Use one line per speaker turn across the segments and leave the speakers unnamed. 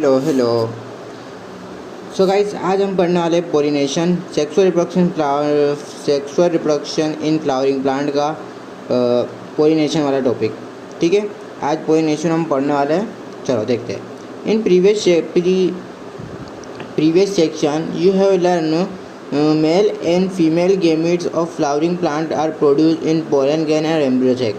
Hello hello. So guys, आज हम पढ़ने वाले pollination sexual reproduction in flowering plant का पोलिनेशन वाला टॉपिक। ठीक है, आज पोलिनेशन हम पढ़ने वाले हैं। चलो देखते हैं। In previous section you have learn male and female gametes of flowering plant are produced in pollen grain and embryo sac.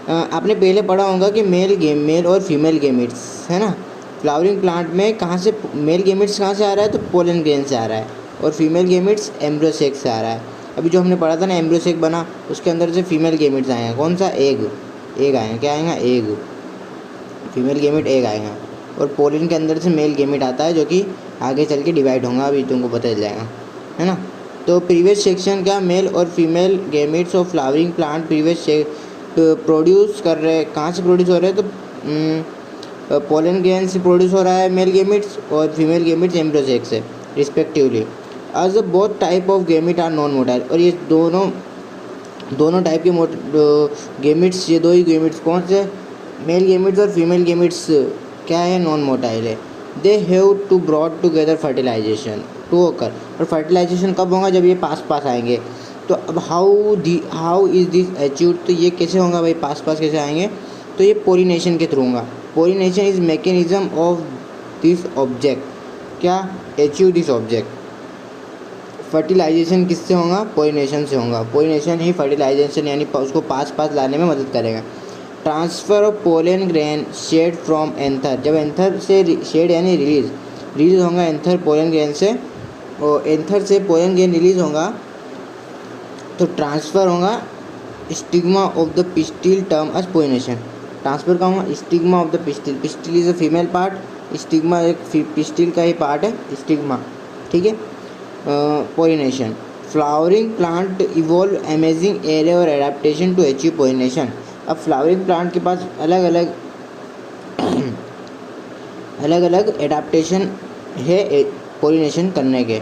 आपने पहले पढ़ा होगा कि मेल और फीमेल गेमीट्स है ना। फ्लावरिंग प्लांट में कहाँ से मेल गेमिट्स कहाँ से आ रहा है, तो पोलन ग्रेन से आ रहा है, और फीमेल गेमिट्स एम्ब्रियो सेक से आ रहा है। अभी जो हमने पढ़ा था ना, एम्ब्रियो सेक बना, उसके अंदर से फीमेल गेमिट्स आएंगे। कौन सा? एग आएगा। क्या आएगा? एग। फीमेल गेमिट एग आएगा, और पोलन के अंदर से मेल गेमिट आता है, जो कि आगे चल के डिवाइड होगा। अभी तुमको पता चल जाएगा, है ना। तो प्रीवियस सेक्शन क्या, मेल और female gametes of flowering plant produce कर रहे हैं। कहाँ से प्रोड्यूस हो रहे हैं? तो पोलन ग्रेन से प्रोड्यूस हो रहा है मेल गेमिट्स, और फीमेल गेमिट्स एम्ब्रियो सेक से respectively. As both type of gamete are non motile. और ये दोनों टाइप के गेमिट्स, ये दो ही गेमिट्स कौन से? मेल गेमिट्स और फीमेल गेमिट्स क्या है? नॉन मोटाइल है। They have to brought together fertilization to occur. और फर्टिलाइजेशन कब होगा? जब ये पास आएंगे। तो अब हाउ इज़ दिस अचीव्ड? तो ये कैसे होगा भाई, पास कैसे आएंगे? तो ये पोलिनेशन के थ्रू होगा। Pollination is mechanism of this object. क्या? Achieve this object. फर्टिलाइजेशन किससे होगा? पोलिनेशन से होगा। पोलिनेशन ही फर्टिलाइजेशन यानी उसको पास लाने में मदद करेगा। Transfer of pollen grain shed from anther. जब एंथर से शेड यानी रिलीज होगा एंथर पोलन ग्रेन से, और एंथर से पोलन ग्रेन रिलीज होगा तो ट्रांसफ़र होगा stigma of the pistil term as pollination. Transfer का होगा stigma of the pistil. Pistil is a female part, stigma एक पिस्टिल का ही पार्ट है, स्टिग्मा। ठीक है। Pollination. Flowering plant evolve amazing area और एडेप्टेशन टू अचीव पोलिनेशन। अब फ्लावरिंग प्लांट के पास अलग अलग एडेप्टेशन है पोलिनेशन करने के,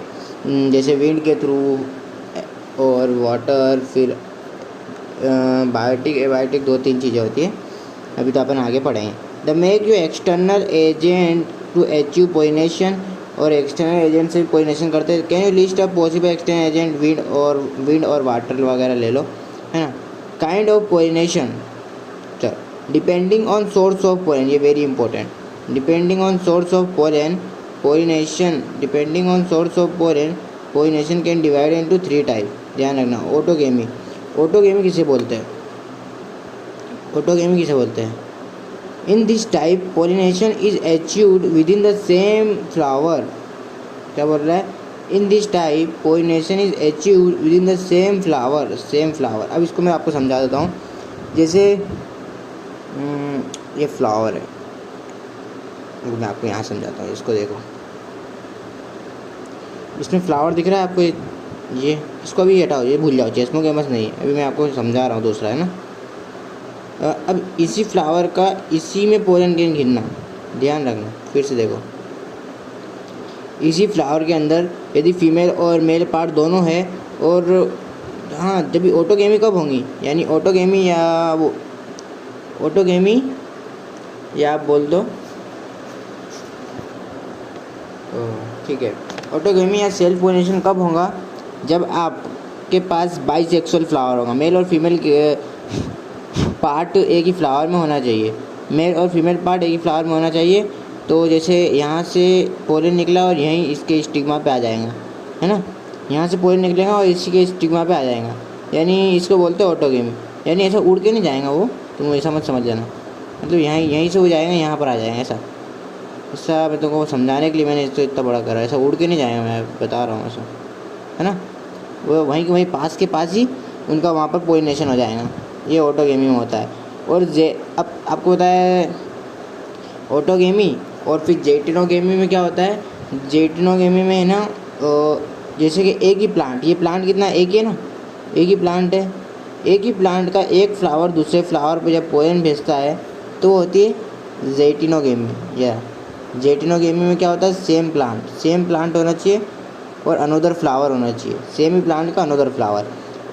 जैसे विंड के थ्रू और वाटर, फिर बायोटिक एबायोटिक, 2-3 चीज़ें होती है। अभी तो अपन आगे पढ़ेंगे। The make use external agent to achieve pollination. और एक्सटर्नल एजेंट से पोलिनेशन करते हैं। Can you list a possible external agent? Wind और वाटर वगैरह ले लो, है ना। काइंड ऑफ पोलिनेशन, चलो। Depending on source of pollen, ये very important. Depending on source of pollen pollination. Depending on source of pollen pollination can divide into 3 type. ध्यान रखना। ऑटोगेमी किसे बोलते हैं? In this type pollination is achieved with in the same flower. क्या बोल रहा है? In this type pollination is achieved with in the same flower. अब इसको मैं आपको समझा देता हूँ। जैसे ये फ्लावर है, मैं आपको यहाँ समझाता हूँ। इसको देखो, इसमें फ्लावर दिख रहा है आपको? ये इसको अभी हटाओ, ये भूल जाओ, चेस्मो गेमस नहीं है। अभी मैं आपको समझा रहा हूँ, दूसरा है ना। अब इसी फ्लावर का इसी में पोलन ग्रेन गिनना, ध्यान रखना। फिर से देखो, इसी फ्लावर के अंदर यदि फीमेल और मेल पार्ट दोनों है, और हाँ, जब ऑटोगेमी कब होंगी, यानी ऑटोगेमी या आप बोल दो, ठीक है। ऑटोगेमी या सेल्फ पोलिनेशन कब होगा? जब आपके पास बाइसेक्सुअल फ्लावर होगा। मेल और फीमेल पार्ट एक ही फ्लावर में होना चाहिए। मेल और फीमेल पार्ट एक ही फ्लावर में होना चाहिए। तो जैसे यहाँ से पोलन निकला और यहीं इसके स्टिग्मा पे आ जाएगा, है ना। यहाँ से पोलन निकलेगा और इसी के स्टिग्मा पे आ जाएगा, यानी इसको बोलते हैं ऑटोगेमी। यानी ऐसा उड़ के नहीं जाएगा वो, तुम ऐसा मत समझ जाना। मतलब यहीं से हो जाएगा, यहाँ पर आ जाएगा। ऐसा मैं तुमको समझाने के लिए मैंने इसको इतना बड़ा करा। ऐसा उड़ के नहीं जाएगा, मैं बता रहा हूँ ऐसा, है ना। वो वहीं पास ही उनका वहाँ पर पोलिनेशन हो जाएगा। ये ऑटोगेमी में होता है। और अब आपको पता है ऑटोगेमी और फिर जेटिनोगेमी में क्या होता है? जेटिनोगेमी में है ना, जैसे कि एक ही प्लांट, ये प्लांट कितना, एक ही है ना, एक ही प्लांट है। एक ही प्लांट का एक फ्लावर दूसरे फ्लावर पर जब पोलन भेजता है तो वो होती है जेटिनोगेमी। या जेटिनोगेमी में क्या होता है? सेम प्लांट होना चाहिए और अनदर फ्लावर होना चाहिए। सेम ही प्लांट का अनदर फ्लावर।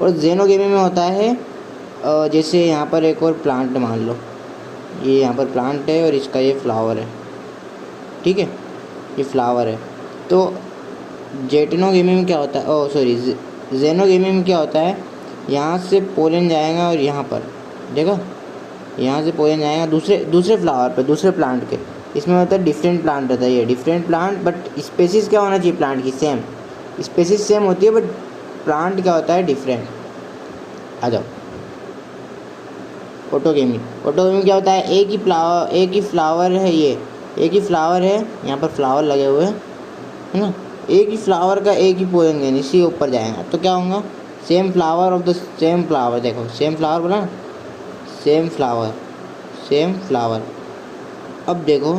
और जेनोगेमी में होता है, जैसे यहाँ पर एक और प्लांट मान लो, ये यहाँ पर प्लांट है और इसका ये फ्लावर है, ठीक है। ये फ्लावर है। तो जेटनोगेमी में क्या होता है, ओह सॉरी, जेनोगेमी में क्या होता है, यहाँ से पोलन जाएगा और यहाँ पर देखो, यहाँ से पोलन जाएगा दूसरे फ्लावर पे, दूसरे प्लांट के। इसमें होता है डिफरेंट प्लांट रहता है, ये डिफरेंट प्लांट, बट स्पेसिस क्या होना चाहिए प्लांट की, सेम। स्पेसिस सेम होती है बट प्लांट क्या होता है, डिफरेंट। आ जाओ, ऑटोगेमी क्या होता है, एक ही फ्लावर है, ये एक ही फ्लावर है, यहाँ पर फ्लावर लगे हुए हैं, है ना। एक ही फ्लावर का एक ही पोलन ग्रेन, इसी ऊपर जाएगा तो क्या होगा, same flower of the same flower. देखो सेम फ्लावर बोला, सेम फ्लावर। अब देखो,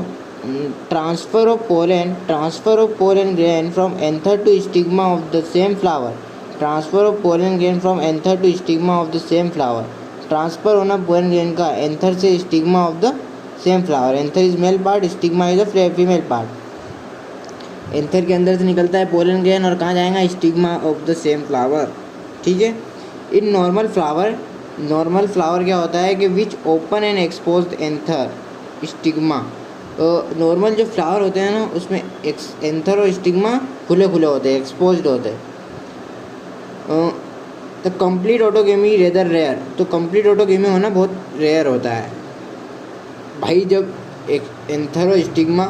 transfer of pollen grain from anther to stigma of the same flower. Transfer of pollen grain from anther to stigma of the same flower. Transfer होना pollen grain का anther से stigma of the same flower. Anther is male part, stigma is a female part. Anther के अंदर से निकलता है pollen grain और कहाँ जाएगा, stigma of the same flower. ठीक है। इन नॉर्मल फ्लावर क्या होता है कि which open and exposed anther stigma. Normal जो फ्लावर होते हैं ना, उसमें एंथर और स्टिग्मा खुले होते हैं, एक्सपोज्ड होते हैं। The complete autogamy rather rare. तो कंप्लीट ऑटोगेमी होना बहुत रेयर होता है भाई। जब एक एंथर और स्टिग्मा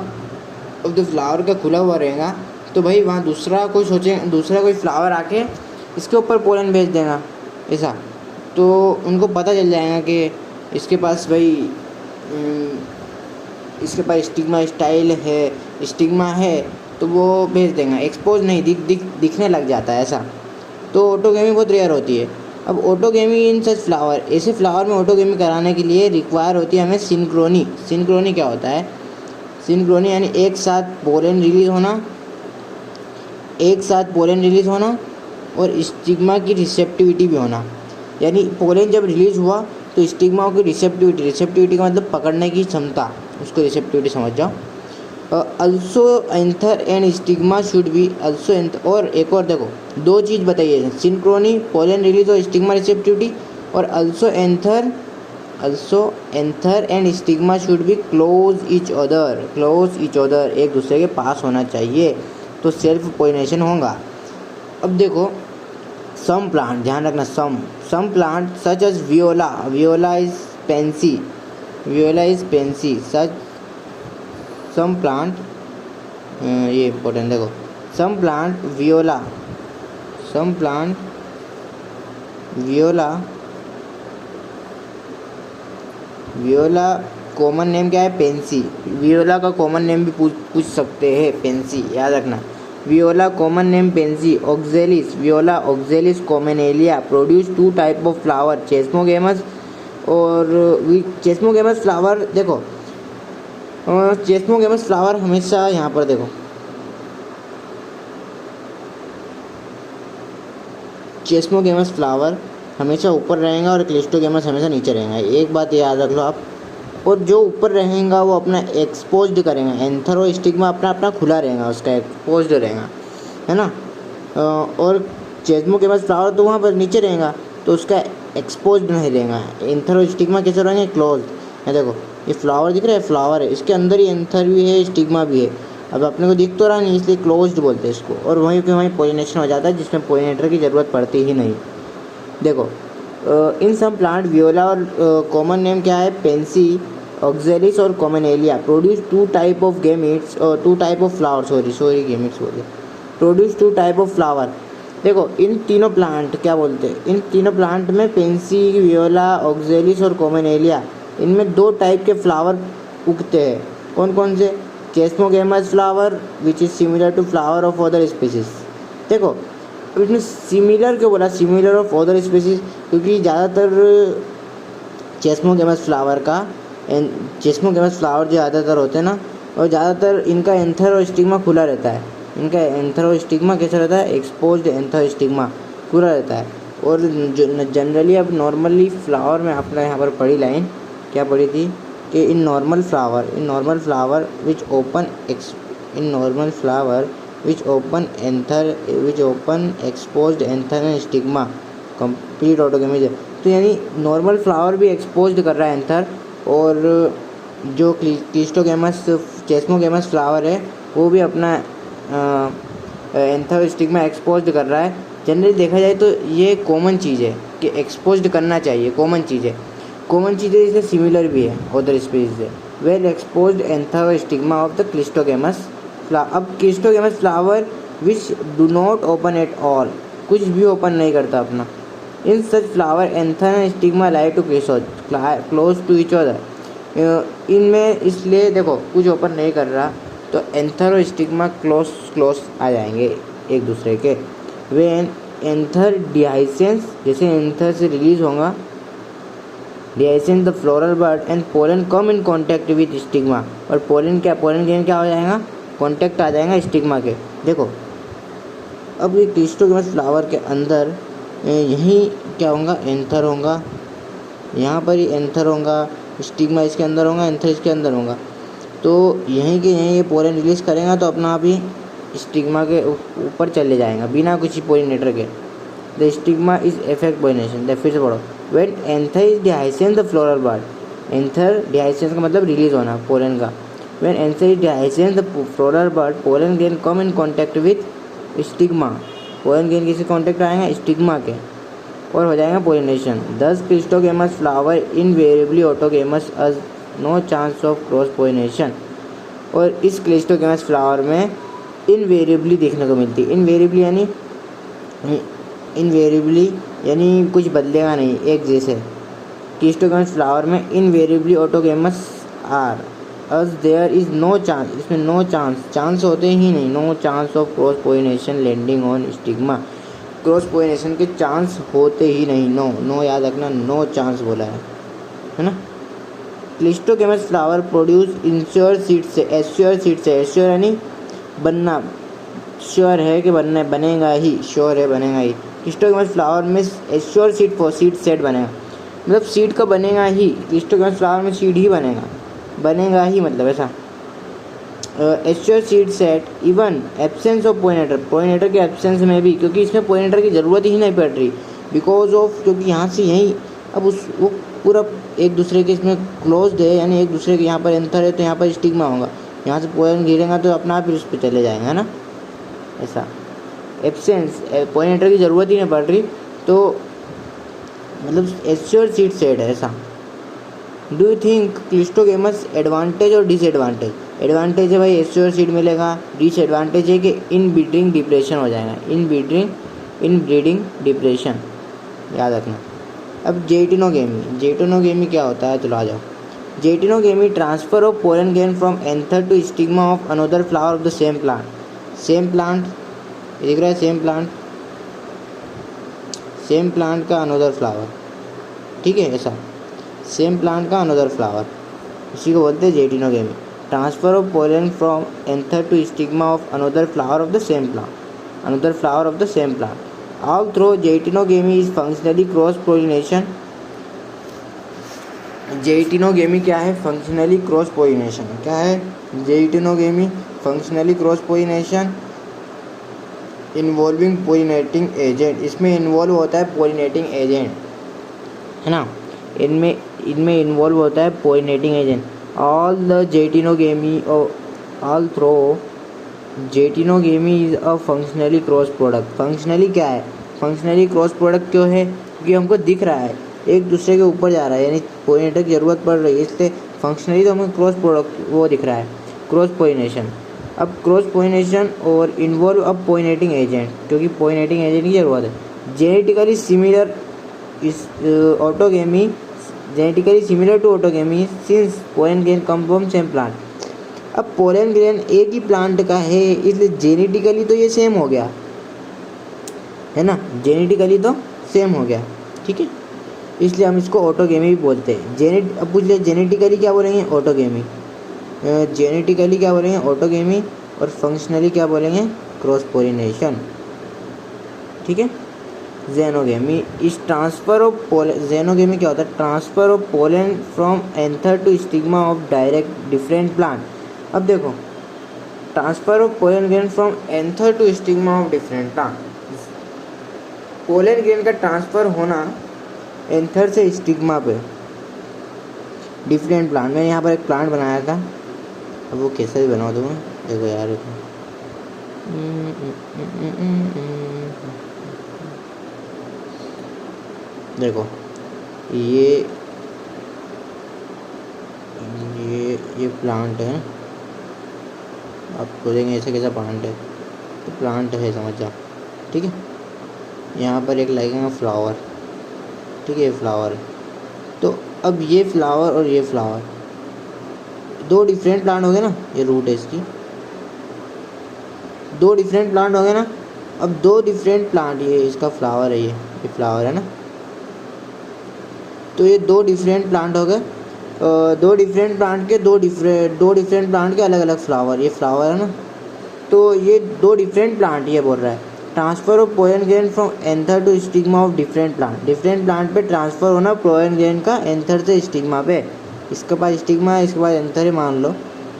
ऑफ द फ्लावर का खुला हुआ रहेगा तो भाई वहाँ दूसरा कोई फ्लावर आके इसके ऊपर पोलन भेज देगा ऐसा, तो उनको पता चल जाएगा कि इसके पास स्टिग्मा है, तो वो भेज देगा। एक्सपोज नहीं, दिखने लग जाता है ऐसा। तो ऑटोगेमी बहुत रेयर होती है। अब ऑटोगेमी इन सच फ्लावर, ऐसे फ्लावर में ऑटोगेमी कराने के लिए रिक्वायर होती है हमें सिंक्रोनी। सिंक्रोनी क्या होता है, सिंक्रोनी यानी एक साथ पोलन रिलीज होना और स्टिग्मा की रिसेप्टिविटी भी होना। यानी पोलन जब रिलीज हुआ तो स्टिग्मा की रिसेप्टिविटी का मतलब पकड़ने की क्षमता, उसको रिसेप्टिविटी समझ जाओ। Also anther and stigma should be also anther. और एक और देखो, दो चीज़ बताइए, सिंक्रोनी पोलन रिलीज और स्टिग्मा रिसेप्टिविटी, और also anther and stigma should be close each other, एक दूसरे के पास होना चाहिए, तो सेल्फ पोलिनेशन होगा। अब देखो, सम प्लांट, ध्यान रखना, some plant such as viola is pansy such some plant, ये इम्पोर्टेंट देखो, some plant viola common name क्या है, पेंसी। वियोला का कॉमन नेम भी पूछ सकते हैं, पेंसी, याद रखना। Viola common name pansy. Viola oxalis commelina produce 2 type of flower, chasmogamous और चेस्मोगेमस फ्लावर। देखो चेस्मोगेमस फ्लावर हमेशा यहाँ पर देखो, चेस्मोगेमस फ्लावर हमेशा ऊपर रहेगा और क्लिस्टोगेमस हमेशा नीचे रहेगा, एक बात याद रख लो आप। और जो ऊपर रहेगा वो अपना एक्सपोज्ड करेगा, एंथर और स्टिग्मा अपना खुला रहेगा, उसका एक्सपोज्ड रहेगा, है ना। और चेस्मोगेमस फ्लावर तो वहाँ पर नीचे रहेगा, तो उसका एक्सपोज्ड नहीं रहेगा। एंथर और स्टिग्मा कैसे रहेंगे, क्लोज। है देखो, ये फ्लावर दिख रहा है, फ्लावर है, इसके अंदर ही एंथर भी है, स्टिग्मा भी है। अब अपने को दिख तो रहा नहीं, इसलिए क्लोज्ड बोलते हैं इसको। और वहीं पे पोलिनेशन हो जाता है, जिसमें पोलिनेटर की ज़रूरत पड़ती ही नहीं। देखो, इन सब प्लांट वियोला और कॉमन नेम क्या है, पेंसी, ऑक्जेलिस और कॉमेनेलिया प्रोड्यूस 2 टाइप ऑफ गेमिट्स और 2 टाइप ऑफ फ्लावर, गेमिट्स बोले, प्रोड्यूस 2 टाइप ऑफ फ्लावर। देखो, इन तीनों प्लांट क्या बोलते हैं, इन तीनों प्लांट में पेंसी, वियोला, ऑक्जेलिस और कॉमेनेलिया, इनमें 2 टाइप के फ्लावर उगते हैं। कौन कौन से, chasmogamous flower which is similar to flower of other species. देखो, इसमें सिमिलर क्यों बोला, सिमिलर ऑफ अदर स्पीसीज, क्योंकि ज़्यादातर चेस्मोगेमस फ्लावर जो ज़्यादातर होते हैं ना, और ज़्यादातर इनका एंथर और स्टिग्मा खुला रहता है। इनका एंथर और स्टिग्मा कैसा रहता है, एक्सपोज्ड एंथर स्टिग्मा खुला रहता है। और जनरली अब नॉर्मली फ्लावर में अपना यहाँ पर पढ़ी लाइन क्या पढ़ी थी कि in normal flower which open exposed anther and stigma complete autogamy. तो यानी नॉर्मल फ्लावर भी एक्सपोज्ड कर रहा है एंथर, और जो चेस्मोगेमस फ्लावर है वो भी अपना एंथर स्टिग्मा एक्सपोज्ड कर रहा है। जनरली देखा जाए तो ये कॉमन चीज़ है कि एक्सपोज्ड करना चाहिए, कॉमन चीज़ है। कॉमन चीज़ है, इससे सिमिलर भी है अदर स्पीशीज से। Well exposed anther stigma of the cleistogamous अब cleistogamous flower which do not open at all, कुछ भी ओपन नहीं करता अपना। In such flower anther and stigma lie to close to each other. इनमें इसलिए देखो कुछ ओपन नहीं कर रहा तो एंथर और स्टिग्मा क्लोज आ जाएंगे एक दूसरे के। वेन एंथर डिहाइसेंस, जैसे एंथर से रिलीज होगा dehiscence the floral bud and pollen come in contact with stigma, और पोलन ग्रेन क्या हो जाएगा, कॉन्टैक्ट आ जाएगा स्टिग्मा के। देखो अब ये क्लिस्टोगेमस फ्लावर के अंदर यहीं क्या होगा, एंथर होगा, यहाँ पर ही एंथर होगा, स्टिग्मा इसके अंदर होगा, एंथर इसके अंदर होगा। तो यहीं के यहीं ये पोलन रिलीज करेगा तो अपना आप ही स्टिग्मा के ऊपर चले जाएगा बिना कुछ पोलिनेटर के। The stigma is effect pollination. फिर से पढ़ो। When anther is dehiscence the floral bud, anther dehiscence का मतलब रिलीज होना पोलन का। When anther is dehiscence the floral bud pollen grain come in contact with stigma, pollen grain किसी contact आएगा stigma के और हो जाएगा pollination. Thus cleistogamous flower invariably autogamous as no chance of cross pollination. और इस cleistogamous flower में invariably देखने को मिलती है। इनवेरिएबली यानी कुछ बदलेगा नहीं, एक जैसे। क्लिस्टोगेमस फ्लावर में invariably autogamous are as there is no chance, इसमें नो चांस होते ही नहीं, no chance of cross pollination landing on stigma, cross pollination के चांस होते ही नहीं। नो याद रखना, नो चांस बोला है ना। Cleistogamous flower produce ensure seed से, एश्योर सीड से, एश्योर यानी बनना, श्योर है कि बनेगा ही, श्योर है बनेगा ही। क्लिस्टोगेमस फ्लावर में assure seed for seed set बनेगा, मतलब सीड का बनेगा ही, क्लिस्टोगेमस फ्लावर में सीड ही बनेगा ही, मतलब ऐसा। Assure seed set even absence of pollinator के एब्सेंस में भी, क्योंकि इसमें पोलिनेटर की ज़रूरत ही नहीं पड़ रही, बिकॉज ऑफ क्योंकि यहाँ से यहीं अब वो पूरा एक दूसरे के इसमें क्लोज है, यानी एक दूसरे के यहाँ पर एंथर है तो यहाँ पर स्टिग्मा होगा, यहाँ से पोलन गिरेगा तो अपना आप उस पर चले जाएंगे, है ना। ऐसा एब्सेंस पोलिनेटर की ज़रूरत ही नहीं पड़ रही, तो मतलब एश्योर सीड सेट है ऐसा। Do you think cleistogamous advantage और डिसएडवांटेज? एडवांटेज है भाई एश्योर सीड मिलेगा, डिसएडवांटेज है कि इन ब्रीडिंग डिप्रेशन हो जाएगा, इन ब्रीडिंग डिप्रेशन याद रखना। अब जेटिनोगेमी क्या होता है, चलो आ जाओ। Geitonogamy transfer of pollen grain from anther to stigma of another flower of the same plant. Same plant दिख रहा है, सेम प्लांट का अनदर फ्लावर, ठीक है, ऐसा सेम प्लांट का अनदर फ्लावर, इसी को बोलते हैं geitonogamy. Transfer of pollen from anther to stigma of another flower of the same plant. Although geitonogamy is functionally cross pollination. Geitonogamy क्या है, फंक्शनली क्रॉस पोलिनेशन। क्या है geitonogamy, functionally cross pollination involving pollinating agent. इसमें involve होता है pollinating agent, है ना, इनमें इन्वॉल्व होता है pollinating agent. Although geitonogamy is a functionally cross product. Functionally क्या है, फंक्शनली क्रॉस प्रोडक्ट क्यों है, क्योंकि हमको दिख रहा है एक दूसरे के ऊपर जा रहा है, यानी पोलिनेटर की ज़रूरत पड़ रही है, इसलिए फंक्शनली तो हमें क्रॉस प्रोडक्ट वो दिख रहा है, क्रॉस पोलिनेशन। अब क्रॉस पोलिनेशन और इन्वॉल्व अब पोलिनेटिंग एजेंट, क्योंकि पोलिनेटिंग एजेंट की ज़रूरत है। Genetically similar to autogamy since pollen grain come from same plant. अब पोलन ग्रेन एक ही प्लांट का है, इसलिए जेनेटिकली तो ये सेम हो गया, है ना, जेनेटिकली तो सेम हो गया, ठीक है, इसलिए हम इसको ऑटोगेमी भी बोलते हैं। अब पूछ लिया जेनेटिकली क्या बोलेंगे, ऑटोगेमी। जेनेटिकली क्या बोलेंगे, ऑटोगेमी, और फंक्शनली क्या बोलेंगे, क्रॉस पोलिनेशन, ठीक है। जेनोगेमी इस ट्रांसफर ऑफ पोलन, जेनोगेमी क्या होता है, transfer of pollen from anther to stigma of direct different plant. अब देखो transfer of pollen grain from anther to stigma of different plant, pollen grain का transfer होना एंथर से stigma पे different plant. मैंने यहाँ पर एक प्लांट बनाया था, अब वो कैसे भी बना दूँ, देखो यार, देखो ये ये प्लांट है, आप बोलेंगे ऐसे कैसा प्लांट है, तो प्लांट है, समझ जाओ, ठीक है। यहाँ पर एक लगेगा फ्लावर, ठीक है, ये फ्लावर है। तो अब ये फ्लावर और ये फ्लावर दो डिफरेंट प्लांट हो गए ना, ये रूट है इसकी, दो डिफरेंट प्लांट हो गए ना। अब दो डिफरेंट प्लांट, ये इसका फ्लावर है, ये फ्लावर है ना, तो ये दो डिफरेंट प्लांट हो गए। दो डिफरेंट प्लांट के दो डिफरेंट प्लांट के अलग अलग फ्लावर, ये फ्लावर है ना, तो ये दो डिफरेंट प्लांट, ये बोल रहा है transfer of pollen grain from anther to stigma of different plant पे ट्रांसफर होना पोलन ग्रेन का एंथर से स्टिग्मा पे। इसके पास स्टिग्मा है, इसके पास एंथर है मान लो,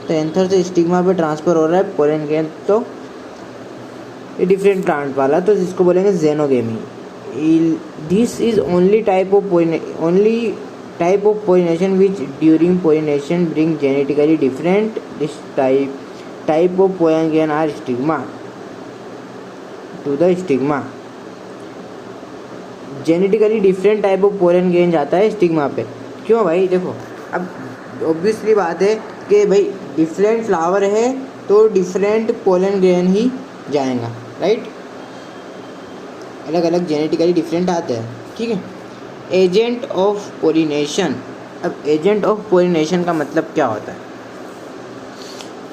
तो एंथर से स्टिग्मा पे ट्रांसफर हो रहा है पोलन ग्रेन, तो ये डिफरेंट प्लांट वाला, तो इसको बोलेंगे xenogamy. This is only type of pollination which during pollination bring genetically different this type of pollen grain or stigma to the stigma। Genetically different type of pollen grain जाता है stigma पे। क्यों भाई, देखो अब ऑब्वियसली बात है कि भाई डिफरेंट फ्लावर है तो डिफरेंट पोलन ग्रेन ही जाएगा, राइट, अलग अलग जेनेटिकली डिफरेंट आते हैं, ठीक है। एजेंट ऑफ पोलिनेशन, अब एजेंट ऑफ पोलिनेशन का मतलब क्या होता है?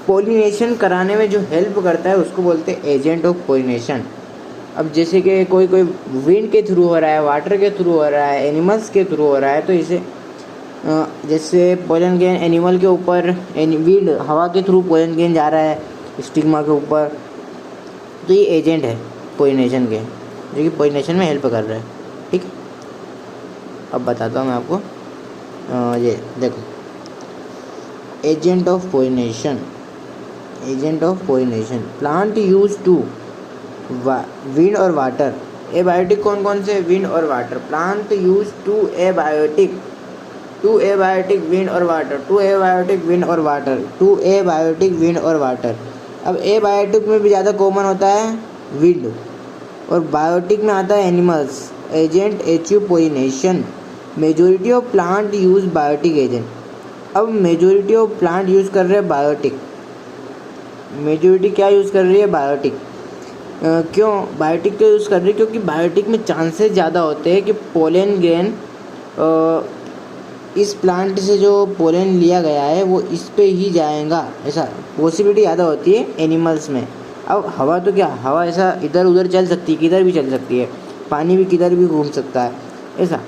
पोलिनेशन कराने में जो हेल्प करता है उसको बोलते हैं एजेंट ऑफ पोलिनेशन। अब जैसे कि कोई विंड के थ्रू हो रहा है, वाटर के थ्रू हो रहा है, एनिमल्स के थ्रू हो रहा है, तो इसे जैसे पोलन ग्रेन एनिमल के ऊपर, विंड हवा के थ्रू पोलन ग्रेन जा रहा है स्टिग्मा के ऊपर, तो ये एजेंट है पोलिनेशन के, जो कि पोलिनेशन में हेल्प कर रहा है, ठीक है। अब बताता हूँ मैं आपको, ये देखो agent of pollination, plant use to wind और वाटर। एबायोटिक कौन कौन से? विंड और water. Plant use to abiotic wind और वाटर, अब एबायोटिक में भी ज़्यादा कॉमन होता है विंड, और बायोटिक में आता है animals. Agent achieve pollination, majority of plant use biotic agent. अब मेजोरिटी ऑफ प्लांट यूज़ कर रहे हैं बायोटिक, मेजोरिटी क्या यूज़ कर रही है? बायोटिक। क्यों बायोटिक क्यों यूज़ कर रही है? क्योंकि बायोटिक में चांसेस ज़्यादा होते हैं कि पोलन ग्रेन, इस प्लांट से जो पोलन लिया गया है वो इस पे ही जाएगा, ऐसा पॉसिबिलिटी ज़्यादा होती है एनिमल्स में। अब हवा तो क्या, हवा ऐसा इधर उधर चल सकती है, किधर भी चल सकती है, पानी भी किधर भी घूम सकता है, ऐसा।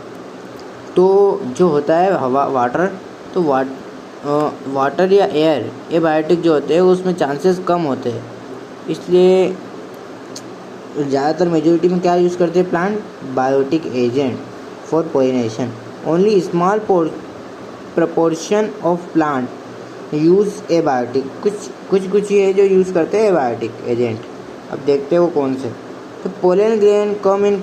तो जो होता है हवा, वाटर, तो वाटर या एयर, ये बायोटिक जो होते हैं उसमें चांसेस कम होते हैं, इसलिए ज़्यादातर मेजोरिटी में क्या यूज़ करते हैं plant? Biotic agent for pollination. Only small proportion of plant use abiotic, कुछ ही है जो यूज़ करते हैं एबायोटिक एजेंट। अब देखते हैं वो कौन से। तो pollen grain coming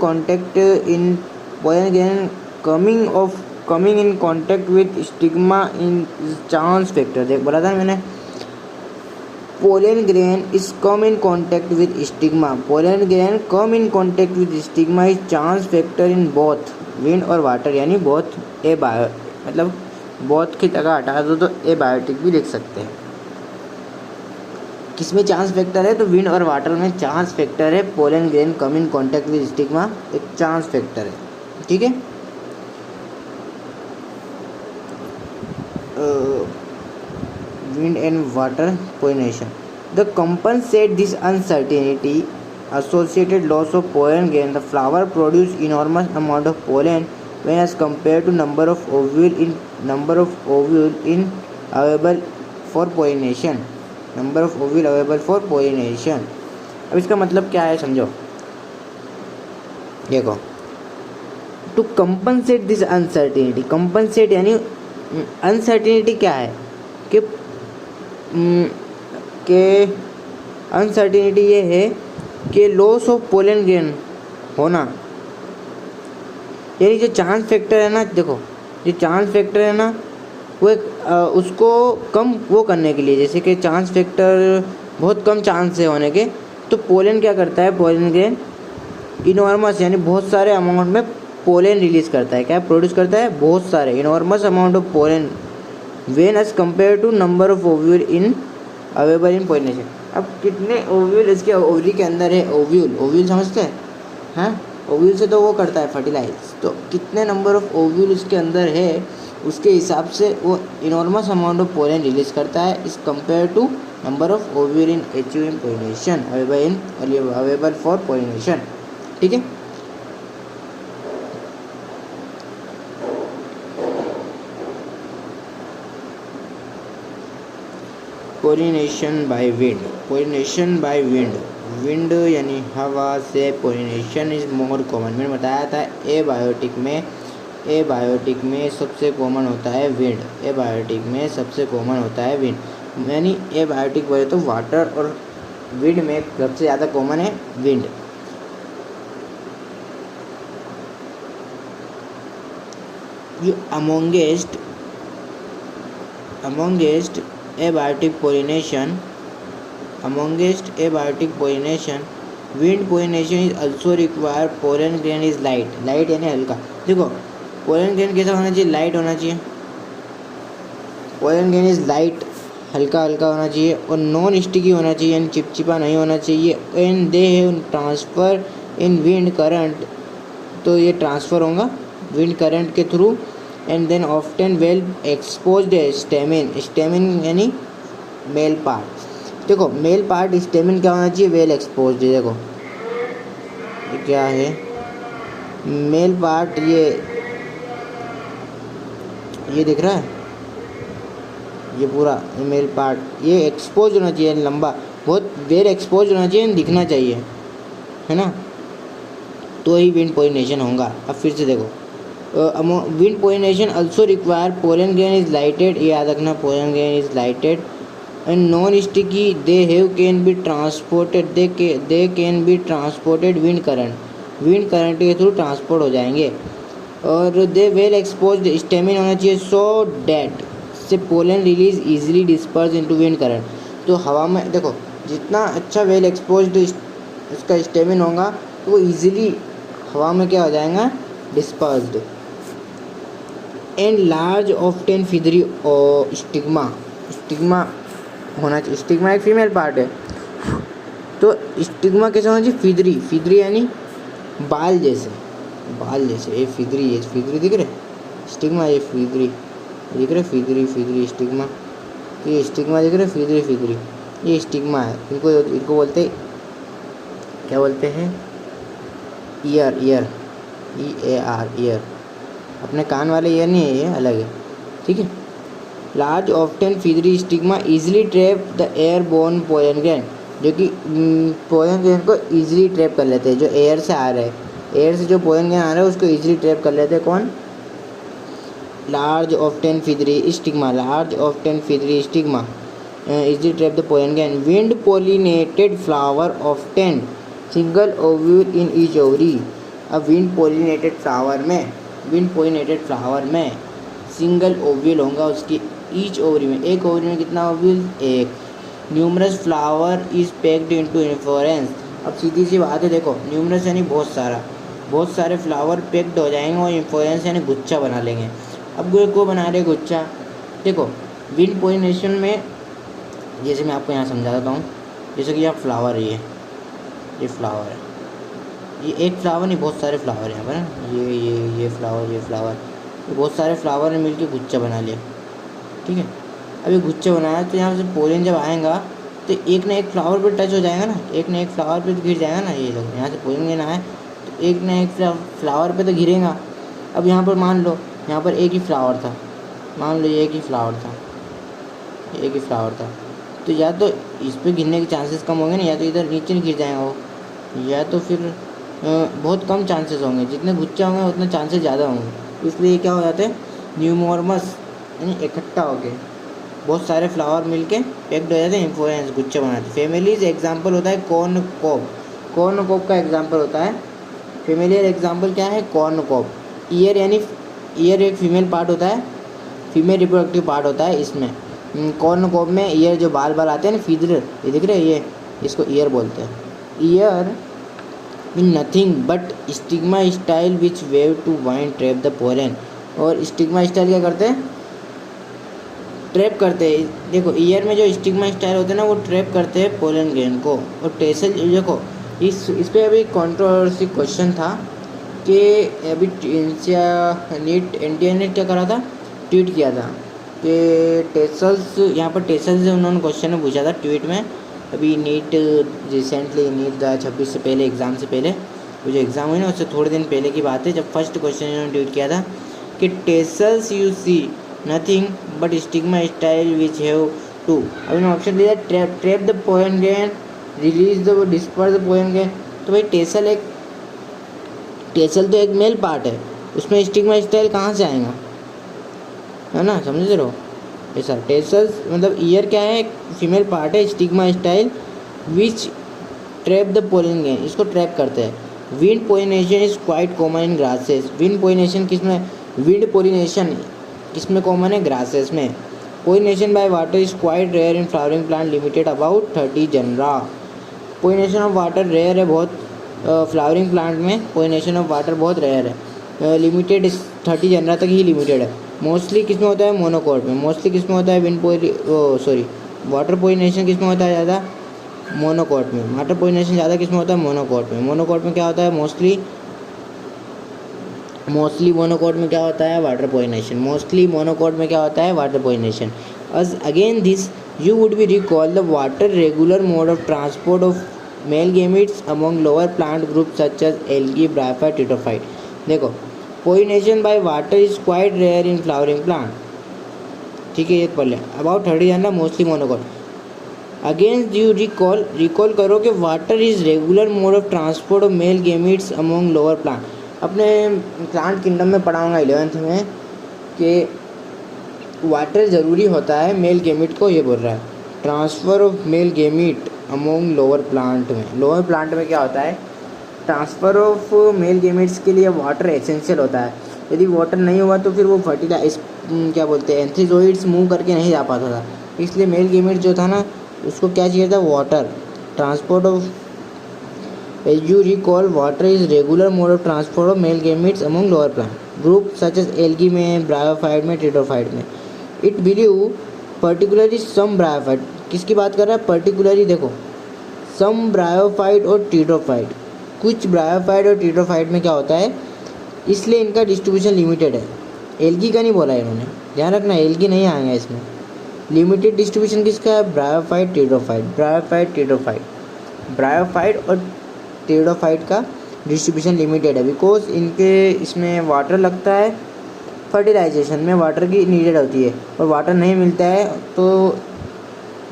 in contact with stigma in chance factor. देख बोला था मैंने, pollen grain is come in contact with stigma is chance factor in both wind और water, यानी both मतलब both की जगह हटा दो तो एबायोटिक भी लिख सकते हैं। किस में चांस फैक्टर है? तो विंड और वाटर में चांस फैक्टर है। Pollen grain come in contact with stigma एक चांस फैक्टर है, ठीक है। Wind and water pollination. The compensate this uncertainty associated loss of pollen grain, the flower produce enormous amount of pollen when as compared to number of ovule available for pollination. अब इसका मतलब क्या है समझो। देखो, to compensate this uncertainty, compensate यानी uncertainty क्या है कि अनसर्टेनिटी ये है कि लॉस ऑफ पोलन ग्रेन होना, यानी जो चांस फैक्टर है ना, देखो जो चांस फैक्टर है ना वो एक उसको कम वो करने के लिए, जैसे कि चांस फैक्टर बहुत कम चांस है होने के। तो पोलन क्या करता है, पोलन ग्रेन इनॉर्मस यानी बहुत सारे अमाउंट में पोलन रिलीज करता है। क्या प्रोड्यूस करता है, बहुत सारे enormous amount of pollen when as compare to number of ovule in available in pollination. अब कितने ओव्यूल इसके ओवरी के अंदर है, ओव्यूल, ओव्यूल समझते हैं, हाँ ओव्यूल से तो वो करता है फर्टिलाइज, तो कितने नंबर ऑफ ओव्यूल उसके अंदर है उसके हिसाब से वो enormous amount of pollen release करता है इस compare to number of ovule in achieve in pollination available for pollination. ठीक है। Pollination by wind, pollination by wind, wind यानी हवा से पोलिनेशन इज मोर कॉमन। मैंने बताया था एबायोटिक में सबसे कॉमन होता है विंड, एबायोटिक में सबसे कॉमन होता है विंड, यानी एबायोटिक बोले तो वाटर और विंड में सबसे ज़्यादा कॉमन है विंड। ये amongst abiotic pollination, wind pollination is also required. pollen grain is light यानी हल्का। देखो pollen grain कैसा होना चाहिए, लाइट होना चाहिए। pollen grain is लाइट, हल्का होना चाहिए और नॉन स्टिकी होना चाहिए यानी चिपचिपा नहीं होना चाहिए। And they have transfer in wind current, तो ये ट्रांसफ़र होगा विंड करंट के through. And then often well exposed stamen यानी मेल पार्ट। देखो मेल पार्ट स्टेमिन क्या होना चाहिए, वेल एक्सपोज्ड। देखो ये क्या है, मेल पार्ट, ये दिख रहा है, ये पूरा मेल पार्ट ये एक्सपोज होना चाहिए, लंबा बहुत वेल एक्सपोज होना चाहिए, दिखना चाहिए, है ना, तो ही विंड पोलिनेशन होगा। अब फिर से देखो wind pollination also require pollen grain is lighted, ये याद रखना, pollen grain is lighted and non sticky, they have can be transported, they can be transported wind current के थ्रू ट्रांसपोर्ट हो जाएंगे। और दे वेल एक्सपोज्ड स्टेमिन होना चाहिए so that से pollen release easily disperse into wind current. तो हवा में देखो जितना अच्छा वेल एक्सपोज्ड इसका स्टेमिन होगा तो वो इजीली हवा में क्या हो जाएगा, डिस्पर्स्ड। एंड लार्ज ऑफ्टन फिदरी और स्टिग्मा होना चाहिए, स्टिग्मा एक फीमेल पार्ट है, तो स्टिग्मा कैसे होना चाहिए, फिदरी यानी बाल जैसे, ये फिदरी दिख रहे, स्टिग्मा ये फिदरी दिख रहे, फिदरी स्टिग्मा, तो ये स्टिग्मा दिख रहे, फिदरी ये स्टिग्मा है। इनको बोलते क्या बोलते हैं, ईयर, ईयर, अपने कान वाले ईयर नहीं है, ये अलग है। ठीक है। Large often feathery stigma easily trap the air borne pollen grain, जो कि पोलन ग्रेन को इजीली ट्रैप कर लेते हैं, जो एयर से आ रहे हैं, एयर से जो पोलन ग्रेन आ रहा है उसको इजीली ट्रैप कर लेते हैं। कौन, large often feathery stigma easily trap the pollen grain. Wind pollinated flower often single ovule in each ovary. अब विंड पोलिनेटेड फ्लावर में सिंगल ओव्यूल होगा उसकी ईच ओवरी में, एक ओवरी में कितना ओव्यूल, एक। Numerous flower is packed into inflorescence. अब सीधी सी बात है, देखो न्यूमरस यानी बहुत सारे फ्लावर पैक्ड हो जाएंगे और इन्फ्लोरेंस यानी गुच्छा बना लेंगे। अब को बना रहे गुच्छा, देखो विंड पोलिनेशन में जैसे मैं आपको यहाँ समझा देता हूँ, जैसे कि यहाँ फ्लावर ये फ्लावर है, ये एक फ्लावर नहीं बहुत सारे फ्लावर हैं यहाँ पर, ये फ्लावर, ये बहुत सारे फ्लावर ने मिलकर गुच्छा बना लिया। ठीक है। अब ये गुच्छा बनाया तो यहाँ से पोलन जब आएगा तो एक ना एक फ्लावर पे टच हो जाएगा ना, एक ना एक फ्लावर पे तो गिर जाएगा ना, ये लोग यहाँ से पोलन लेना है तो एक ना एक फ्लावर पे तो गिरेगा। अब यहाँ पर मान लो यहाँ पर एक ही फ्लावर था, मान लो ये एक ही फ्लावर था, तो या तो इस पर गिरने के चांसेस कम होंगे ना, या तो इधर नीचे नहीं गिर जाएगा वो, या तो फिर बहुत कम चांसेस होंगे, जितने गुच्छे होंगे उतने चांसेस ज़्यादा होंगे। इसलिए क्या हो जाते हैं, न्यूमोर्मस यानी इकट्ठा हो गए बहुत सारे फ्लावर मिलके पैक्ड हो जाते हैं, इन्फ्लोरेंस गुच्छे बनाते। फैमिलीज एग्जांपल होता है कॉर्नकॉब का एग्जांपल होता है। फेमिलियर एग्जांपल क्या है, कॉर्नकॉब। ईयर यानी ईयर एक फीमेल पार्ट होता है, फीमेल रिप्रोडक्टिव पार्ट होता है इसमें। कॉर्नकोब में ईयर जो बाल बाल आते हैं ना, फीदर, ये दिख रहे हैं, ये इसको ईयर बोलते हैं। Ear mean nothing but stigma style which wave to wind trap the pollen. और स्टिग्मा स्टाइल क्या करते हैं? ट्रैप करते हैं। देखो ईयर में जो स्टिग्मा स्टाइल होते हैं ना, वो ट्रैप करते हैं पोलन ग्रेन को। और टेसल, देखो इस पे अभी कॉन्ट्रोवर्सी क्वेश्चन था कि अभी नीट एनटीए ने क्या करा था, ट्वीट किया था कि टेसल्स, यहाँ पर टेसल्स से उन्होंने क्वेश्चन में पूछा था ट्वीट में। अभी नीट रिसेंटली, नीट 2026 से पहले, एग्ज़ाम से पहले, वो जो एग्ज़ाम हुई ना उससे थोड़े दिन पहले की बात है, जब फर्स्ट क्वेश्चन इन्होंने ट्वीट किया था कि tassels you see nothing but stigma style which have to, अब इन्होंने ऑप्शन दिया trap the pollen grain, release the disperse the pollen grain. तो भाई टेसल तो एक मेल पार्ट है, उसमें स्टिग्मा स्टाइल कहाँ से आएगा, है ना, समझ रहे हो? ऐसा टेसल्स मतलब ईयर क्या है, फीमेल पार्ट है, stigma style which trap the pollen grain, इसको ट्रैप करते हैं। Wind pollination is quite common in grasses. Wind pollination किसमें, विंड पोलिनेशन किसमें कॉमन है? ग्रासेस में। Pollination by water is quite rare in flowering plant, limited about 30 genera. Pollination of water rare है बहुत, flowering plant में pollination of water बहुत rare है, limited 30 genera तक ही लिमिटेड है। मोस्टली किस में होता है? मोनोकोट में। मोस्टली किस में होता है? वाटर पोलिनेशन किस में होता है ज़्यादा? मोनोकोट में। वाटर पोलिनेशन ज़्यादा किस में होता है? मोनोकोट में। मोनोकोट में क्या होता है? मोस्टली मोनोकोट में क्या होता है? Water pollination. मोस्टली मोनोकोट में क्या होता है? Water pollination. as again this you would be recall the water regular mode of transport of male gametes among lower plant groups such as algae, bryophyte, pterophyte। देखो pollination by water is quite rare in flowering plant, ठीक है, ये पढ़ लें। About 30 genera, mostly monocot. Against you recall करो कि water is regular mode of transport of male gametes among lower plant. अपने plant kingdom में पढ़ाऊँगा 11th में कि वाटर ज़रूरी होता है मेल गेमिट को, ये बोल रहा है। Transfer of male gamete among lower plant में, लोअर प्लांट में क्या होता है? ट्रांसफ़र ऑफ मेल गेमिट्स के लिए वाटर एसेंशियल होता है। यदि वाटर नहीं हुआ तो फिर वो क्या बोलते हैं, एंथ्रीजोइड्स मूव करके नहीं जा पाता था, इसलिए मेल गेमिट जो था ना उसको क्या चाहिए था? Water. Transport of, as you recall water is regular mode of transport of male gametes among lower plant group such as algae में, bryophyte में, pterophyte में। it believe particularly some bryophyte, किसकी बात कर रहा है? particularly देखो some bryophyte और pterophyte, कुछ bryophyte और pterophyte में क्या होता है, इसलिए इनका डिस्ट्रीब्यूशन लिमिटेड है। एल्गी का नहीं बोला इन्होंने, ध्यान रखना, एल्गी नहीं आएगा इसमें। लिमिटेड डिस्ट्रीब्यूशन किसका है? Bryophyte, pteridophyte, bryophyte, pteridophyte. Bryophyte और टेट्रोफाइट का डिस्ट्रीब्यूशन लिमिटेड है, बिकॉज इनके इसमें वाटर लगता है, फर्टिलाइजेशन में वाटर की नीडेड होती है, और वाटर नहीं मिलता है तो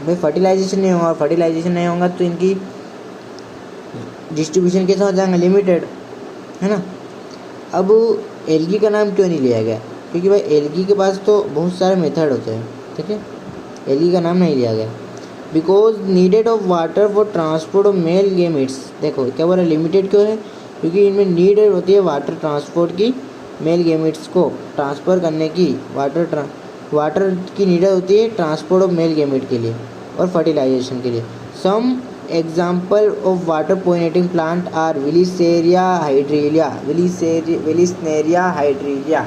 भाई फर्टिलाइजेशन नहीं होगा, और फर्टिलाइजेशन नहीं होगा तो इनकी डिस्ट्रीब्यूशन कैसा हो जाएगा? लिमिटेड, है ना। अब एल्गी का नाम क्यों नहीं लिया गया? क्योंकि भाई एल्गी के पास तो बहुत सारे मेथड होते हैं, ठीक है, एल्गी का नाम नहीं लिया गया। Because needed off water for transport of male gametes, देखो क्या बोला लिमिटेड क्यों है? क्योंकि इनमें नीडेड होती है वाटर ट्रांसपोर्ट की, मेल गेमिट्स को ट्रांसफ़र करने की वाटर की नीडेड होती है ट्रांसपोर्ट ऑफ मेल गेमिट के लिए और फर्टिलाइजेशन के लिए। Some example of water pollinating plant are vallisneria hydrilla, vallisneria hydrilla.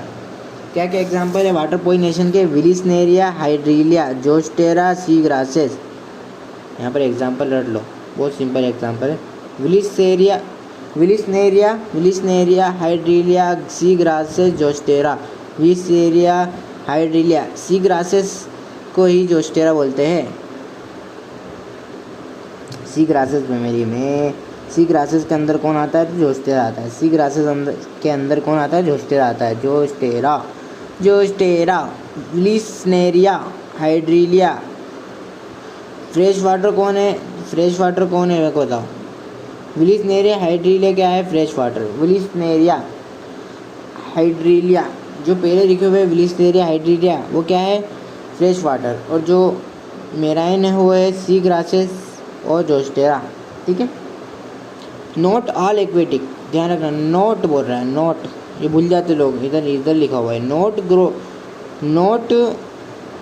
क्या क्या एग्जाम्पल है वाटर पोलिनेशन के? Vallisneria hydrilla, zostera, sea grasses. यहाँ पर एग्जाम्पल रट लो, बहुत सिंपल एग्जाम्पल है। Vallisneria hydrilla, sea grasses, zostera. Vallisneria hydrilla, sea grasses को ही जोस्टेरा बोलते हैं। सी ग्रासेस में सी ग्रासेस के अंदर कौन आता है? तो जोस्टेरा आता है। सी ग्रासेस के अंदर कौन आता है? जोस्टेरा आता है। Zostera, vallisneria हाइड्रीलिया। फ्रेश वाटर कौन है? मेरे को बताओ। विलिसनेरिया हाइड्रीलिया क्या है? Fresh water. विलिसनेरिया हाइड्रीलिया जो पहले लिखे हुए विलिसनेरिया हाइड्रीलिया वो क्या है? Fresh water. और जो मेराइन है वो है सी ग्रासेस और जोस्टेरा, ठीक है। नॉट ऑल एक्वेटिक, ध्यान रखना, नॉट बोल रहा है, नॉट, ये भूल जाते लोग, इधर लिखा हुआ है not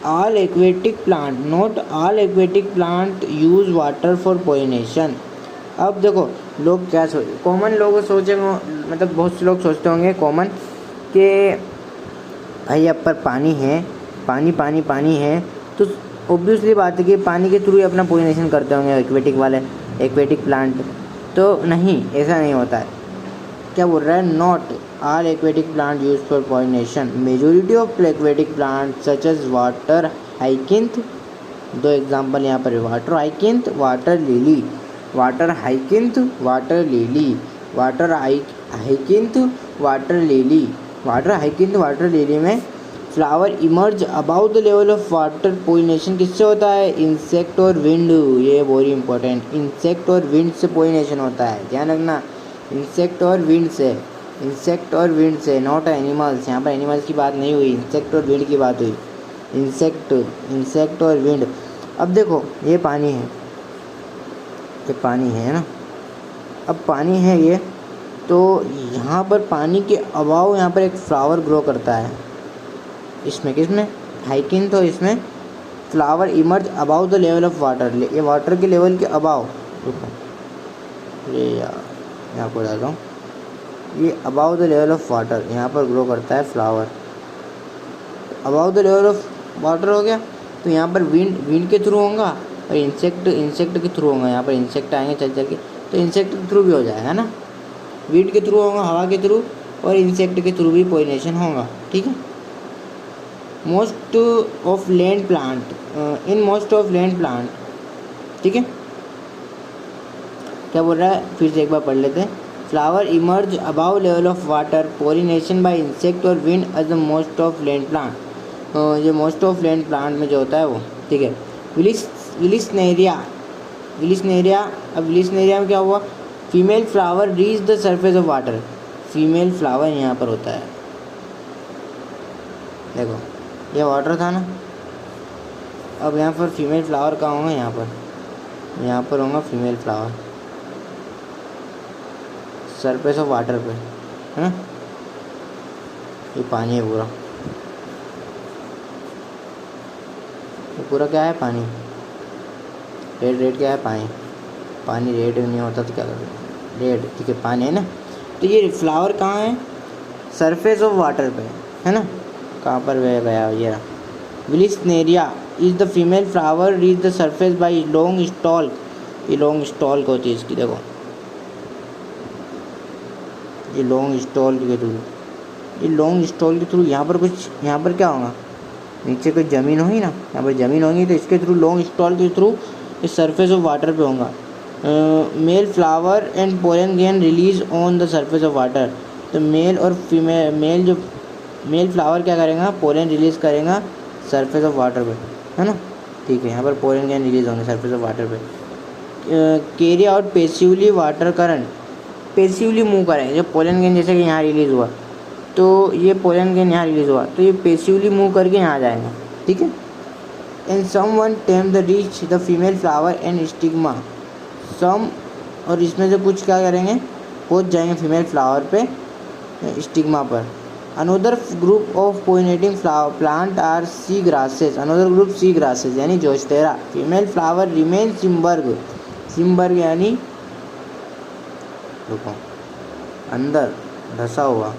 all aquatic plant, not all aquatic plant use water for pollination. अब देखो लोग क्या कॉमन लोग सोचेंगे, मतलब बहुत से लोग सोचते होंगे कॉमन कि भाई अब पर पानी है, पानी पानी पानी है, तो ऑब्वियसली बात है कि पानी के थ्रू ही अपना पॉलिनेशन करते होंगे एक्वेटिक वाले, एक्वेटिक प्लांट। तो नहीं, ऐसा नहीं होता है। क्या बोल रहा है, not all aquatic plant use for pollination, majority of aquatic plant such as water hyacinth, दो एग्जांपल यहाँ पर, water hyacinth, water lily, water hyacinth, water lily, water hyacinth, water lily, water hyacinth, water lily में flower emerge about the level of water. Pollination किससे होता है, insect और wind, ये very important, insect और विंड से पोलिनेशन होता है, ध्यान रखना, इंसेक्ट और विंड से, इंसेक्ट और विंड से, नॉट एनिमल्स, यहाँ पर एनिमल्स की बात नहीं हुई, इंसेक्ट और विंड की बात हुई, इंसेक्ट और विंड। अब देखो ये पानी है, ये पानी है ना, अब पानी है ये, तो यहाँ पर पानी के अभाव यहाँ पर एक फ्लावर ग्रो करता है, इसमें किसमें, हाइकिन, तो इसमें flower emerge about the level of water, ये वाटर के लेवल के अबाव, ये यार यहाँ पर डालता हूँ, ये about the level of water यहाँ पर ग्रो करता है flower, about the level of water हो गया, तो यहाँ पर विंड के थ्रू होगा और इंसेक्ट के थ्रू होगा, यहाँ पर इंसेक्ट आएंगे चल चल के, तो इंसेक्ट के थ्रू भी हो जाएगा ना, विंड के थ्रू होगा, हवा के थ्रू, और इंसेक्ट के थ्रू भी पॉलिनेशन होगा, ठीक है। Most of land plant, in most of land plant, ठीक है, क्या बोल रहा है, फिर से एक बार पढ़ लेते हैं, flower emerge above level of water, pollination by insect और wind as the most of land plant, ये मोस्ट ऑफ लैंड प्लांट में जो होता है वो, ठीक है। विलिस्नेरिया, अब विलिस्नेरिया में क्या हुआ, female flower reach the surface of water, female flower यहाँ पर होता है, देखो ये वाटर था ना, अब यहाँ पर फीमेल फ्लावर कहाँ होगा, यहाँ पर होगा female flower surface of water पे, है ना, ये पानी है पूरा, ये पूरा क्या है, पानी, रेड क्या है, पानी रेड नहीं होता तो क्या करें, रेड, ठीक है, पानी है ना, तो ये फ्लावर कहाँ है, सरफेस ऑफ वाटर पे, है ना, कहाँ पर गया ये रहा, vallisneria is the female flower reach the surface by long stalk, ये लॉन्ग स्टॉल होती है इसकी, देखो ये लॉन्ग स्टॉल के थ्रू, ये लॉन्ग स्टॉल के थ्रू यहाँ पर कुछ, यहाँ पर क्या होगा, नीचे कोई ज़मीन होगी ना, यहाँ पर ज़मीन होगी, तो इसके थ्रू लॉन्ग स्टॉल के थ्रू इस सरफेस ऑफ वाटर पे होगा। Male flower and pollen grain release on the surface of water, तो मेल और फीमेल, मेल फ्लावर क्या करेगा, पोलन रिलीज़ करेगा सरफेस ऑफ वाटर पे, है ना, ठीक है, यहाँ पर पोलन ग्रेन रिलीज होंगे सरफेस ऑफ वाटर पे। Carry out passively water current, passively move करेंगे, जब पोलन ग्रेन जैसे कि यहाँ रिलीज़ हुआ, तो ये पोलन ग्रेन यहाँ रिलीज़ हुआ, तो ये पैसिवली मूव करके यहाँ जाएगा, ठीक है। And some one them the reach the female flower and stigma, some, और इसमें से कुछ क्या करेंगे, पहुँच जाएंगे फीमेल फ्लावर पे, स्टिग्मा पर। Another group of pollinating plant are sea grasses, another group sea grasses यानी जोस्टेरा, फीमेल फ्लावर रिमेन सिम्बर्ग यानी देखो अंदर धसा हुआ,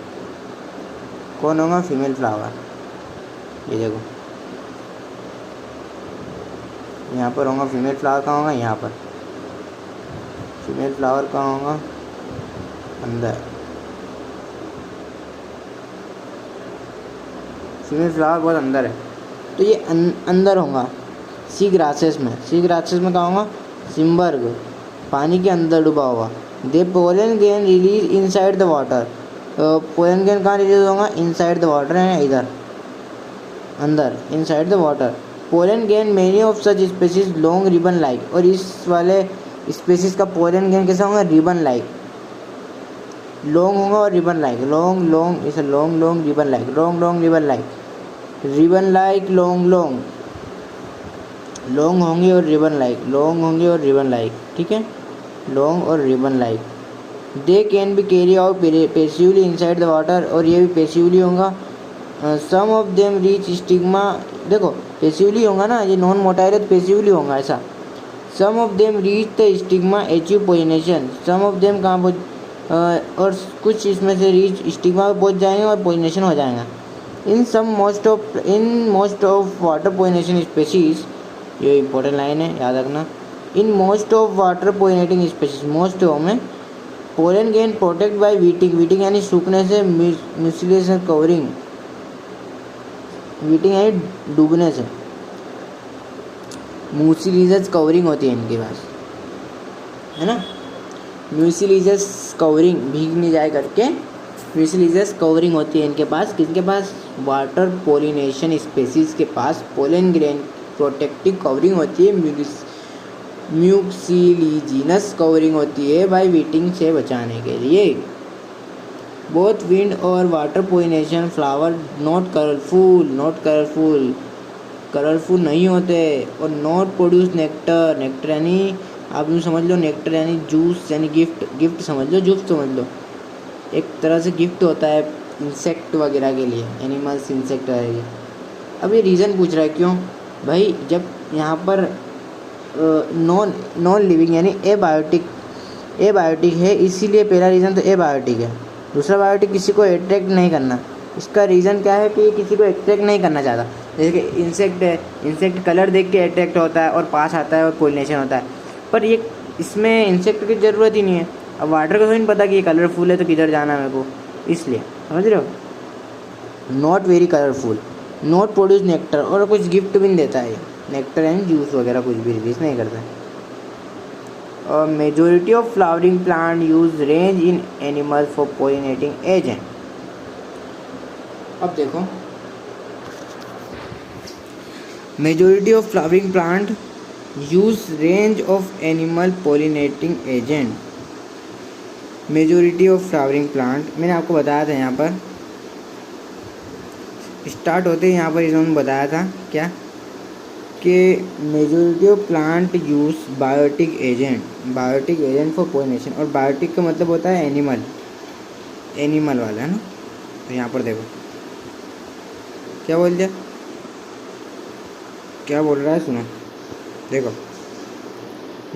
कौन होगा, फीमेल फ्लावर, ये देखो यहाँ पर होगा फीमेल फ्लावर, कहाँ होगा, यहाँ पर फीमेल फ्लावर कहाँ होगा, अंदर, फीमेल फ्लावर बहुत अंदर है, तो ये अंदर होगा सी ग्रासेस में, कहाँ होगा, सिम्बर्ग, पानी के अंदर डूबा हुआ। They pollen grain release inside the water, pollen grain कहाँ रिलीज होगा, इनसाइड द वाटर है, इधर अंदर, inside the water. Pollen grain many of such species long ribbon like, और इस वाले स्पेसीज का पोलन ग्रेन कैसा होगा, रिबन लाइक, लॉन्ग होगा और रिबन लाइक, लॉन्ग इसे long ribbon like, long ribbon like, long होंगे और रिबन लाइक, ठीक है, लॉन्ग और ribbon like. They can be carry out passively inside the water, और ये भी पैसिवली होगा। सम ऑफ देम रीच स्टिग्मा, देखो पेसिवली होगा ना, ये नॉन मोटाइल है तो पेसिवली होगा ऐसा। Some of them reach the stigma achieve pollination, some of them कहाँ पहुँच और कुछ इसमें से रीच स्टिग्मा पे पहुँच जाएंगे और पोलिनेशन हो जाएगा। In most of water pollination species, ये इंपॉर्टेंट लाइन है याद रखना, in most of water pollinating species, most में पोलन गेन प्रोटेक्ट बाय वीटिंग, वीटिंग यानी सूखने से, म्यूसिलेशन कवरिंग, वीटिंग यानी डूबने से, म्यूसिलीजस कवरिंग होती है इनके पास, है ना, म्यूसिलीजस कवरिंग, भीग नहीं जाए करके म्यूसिलीजस कवरिंग होती है इनके पास। किसके पास? वाटर पोलिनेशन स्पेसीज के पास पोलन ग्रेन प्रोटेक्टिव कवरिंग होती है, म्यूसिलीजिनस कवरिंग होती है बाय वीटिंग से बचाने के लिए। बोथ विंड और water pollination flower not colourful, colourful नहीं होते, और नॉट प्रोड्यूस नेक्टर, नेक्टर यानी आप यूँ समझ लो, नेक्टर यानी जूस यानी गिफ्ट समझ लो, जूस समझ लो, एक तरह से गिफ्ट होता है इंसेक्ट वगैरह के लिए, एनिमल्स इंसेक्ट वगैरह। अब ये रीज़न पूछ रहा है क्यों भाई, जब यहाँ पर नॉन लिविंग यानी एबायोटिक है, इसीलिए पहला रीज़न तो एबायोटिक है। दूसरा बायोटिक किसी को अट्रैक्ट नहीं करना, इसका रीज़न क्या है कि किसी को अट्रैक्ट नहीं करना चाहता। जैसे कि इंसेक्ट है, इंसेक्ट कलर देख के अट्रैक्ट होता है और पास आता है और पोलिनेशन होता है, पर ये इसमें इंसेक्ट की ज़रूरत ही नहीं है। अब वाटर को तो नहीं पता कि ये कलरफुल है तो किधर जाना है मेरे को, इसलिए समझ रहे हो। Not very colourful, not produce nectar, और कुछ गिफ्ट भी नहीं देता है, नेक्टर एंड जूस वगैरह कुछ भी रिलीज नहीं करता है। और majority of flowering plant use range in animals for pollinating agent. अब देखो, majority of flowering plant use range of animal pollinating agent. Majority of flowering plant मैंने आपको बताया था, यहाँ पर स्टार्ट होते ही यहाँ पर इन्होंने बताया था क्या कि majority of plant use biotic agent for pollination, और बायोटिक का मतलब होता है एनिमल वाला, है ना। तो यहाँ पर देखो क्या बोल दिया, क्या बोल रहा है सुनो, देखो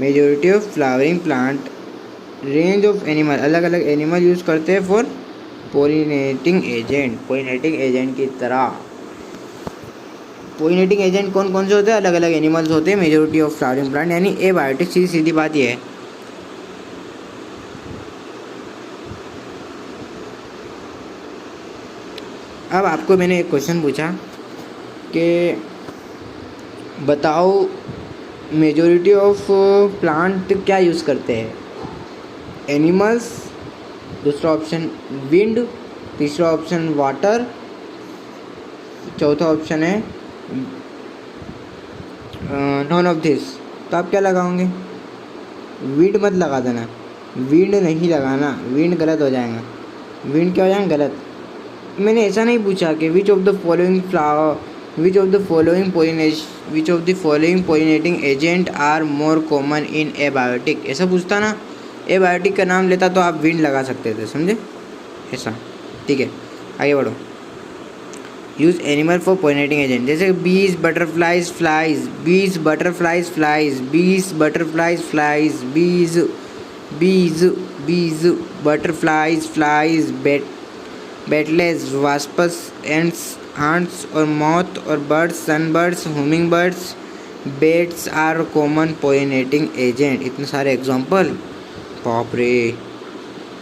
majority of flowering plant range of animal, अलग अलग एनिमल यूज़ करते हैं फॉर पोलिनेटिंग एजेंट की तरह। पोलिनेटिंग एजेंट कौन कौन से होते हैं? अलग अलग एनिमल्स होते हैं मेजोरिटी ऑफ फ्लावरिंग प्लांट, यानी एबायोटिक। सीधी बात ये है। अब आपको मैंने एक क्वेश्चन पूछा कि बताओ मेजोरिटी ऑफ प्लांट क्या यूज़ करते हैं? एनिमल्स, दूसरा ऑप्शन विंड, तीसरा ऑप्शन वाटर, चौथा ऑप्शन है नॉन ऑफ दिस। तो आप क्या लगाओगे? विंड मत लगा देना, विंड नहीं लगाना, विंड गलत हो जाएगा। विंड क्या हो जाएगा? गलत। मैंने ऐसा नहीं पूछा कि which of the following pollinating agent are more common in abiotic, ऐसा पूछता ना। एबायोटिक का नाम लेता तो आप विंड लगा सकते थे, समझे? ऐसा, ठीक है, आगे बढ़ो। Use animal for pollinating agent, जैसे बीज, बटरफ्लाइज, फ्लाइज, बीज, बटरफ्लाइज, फ्लाइज, बीज, बटरफ्लाइज, फ्लाइज, बीज, बटरफ्लाइज, फ्लाइज, बेटलेस, वास्पस, ants और moth और birds, sunbirds, hummingbirds, bats are common pollinating agent। इतने सारे एग्जाम्पल, बाप रे,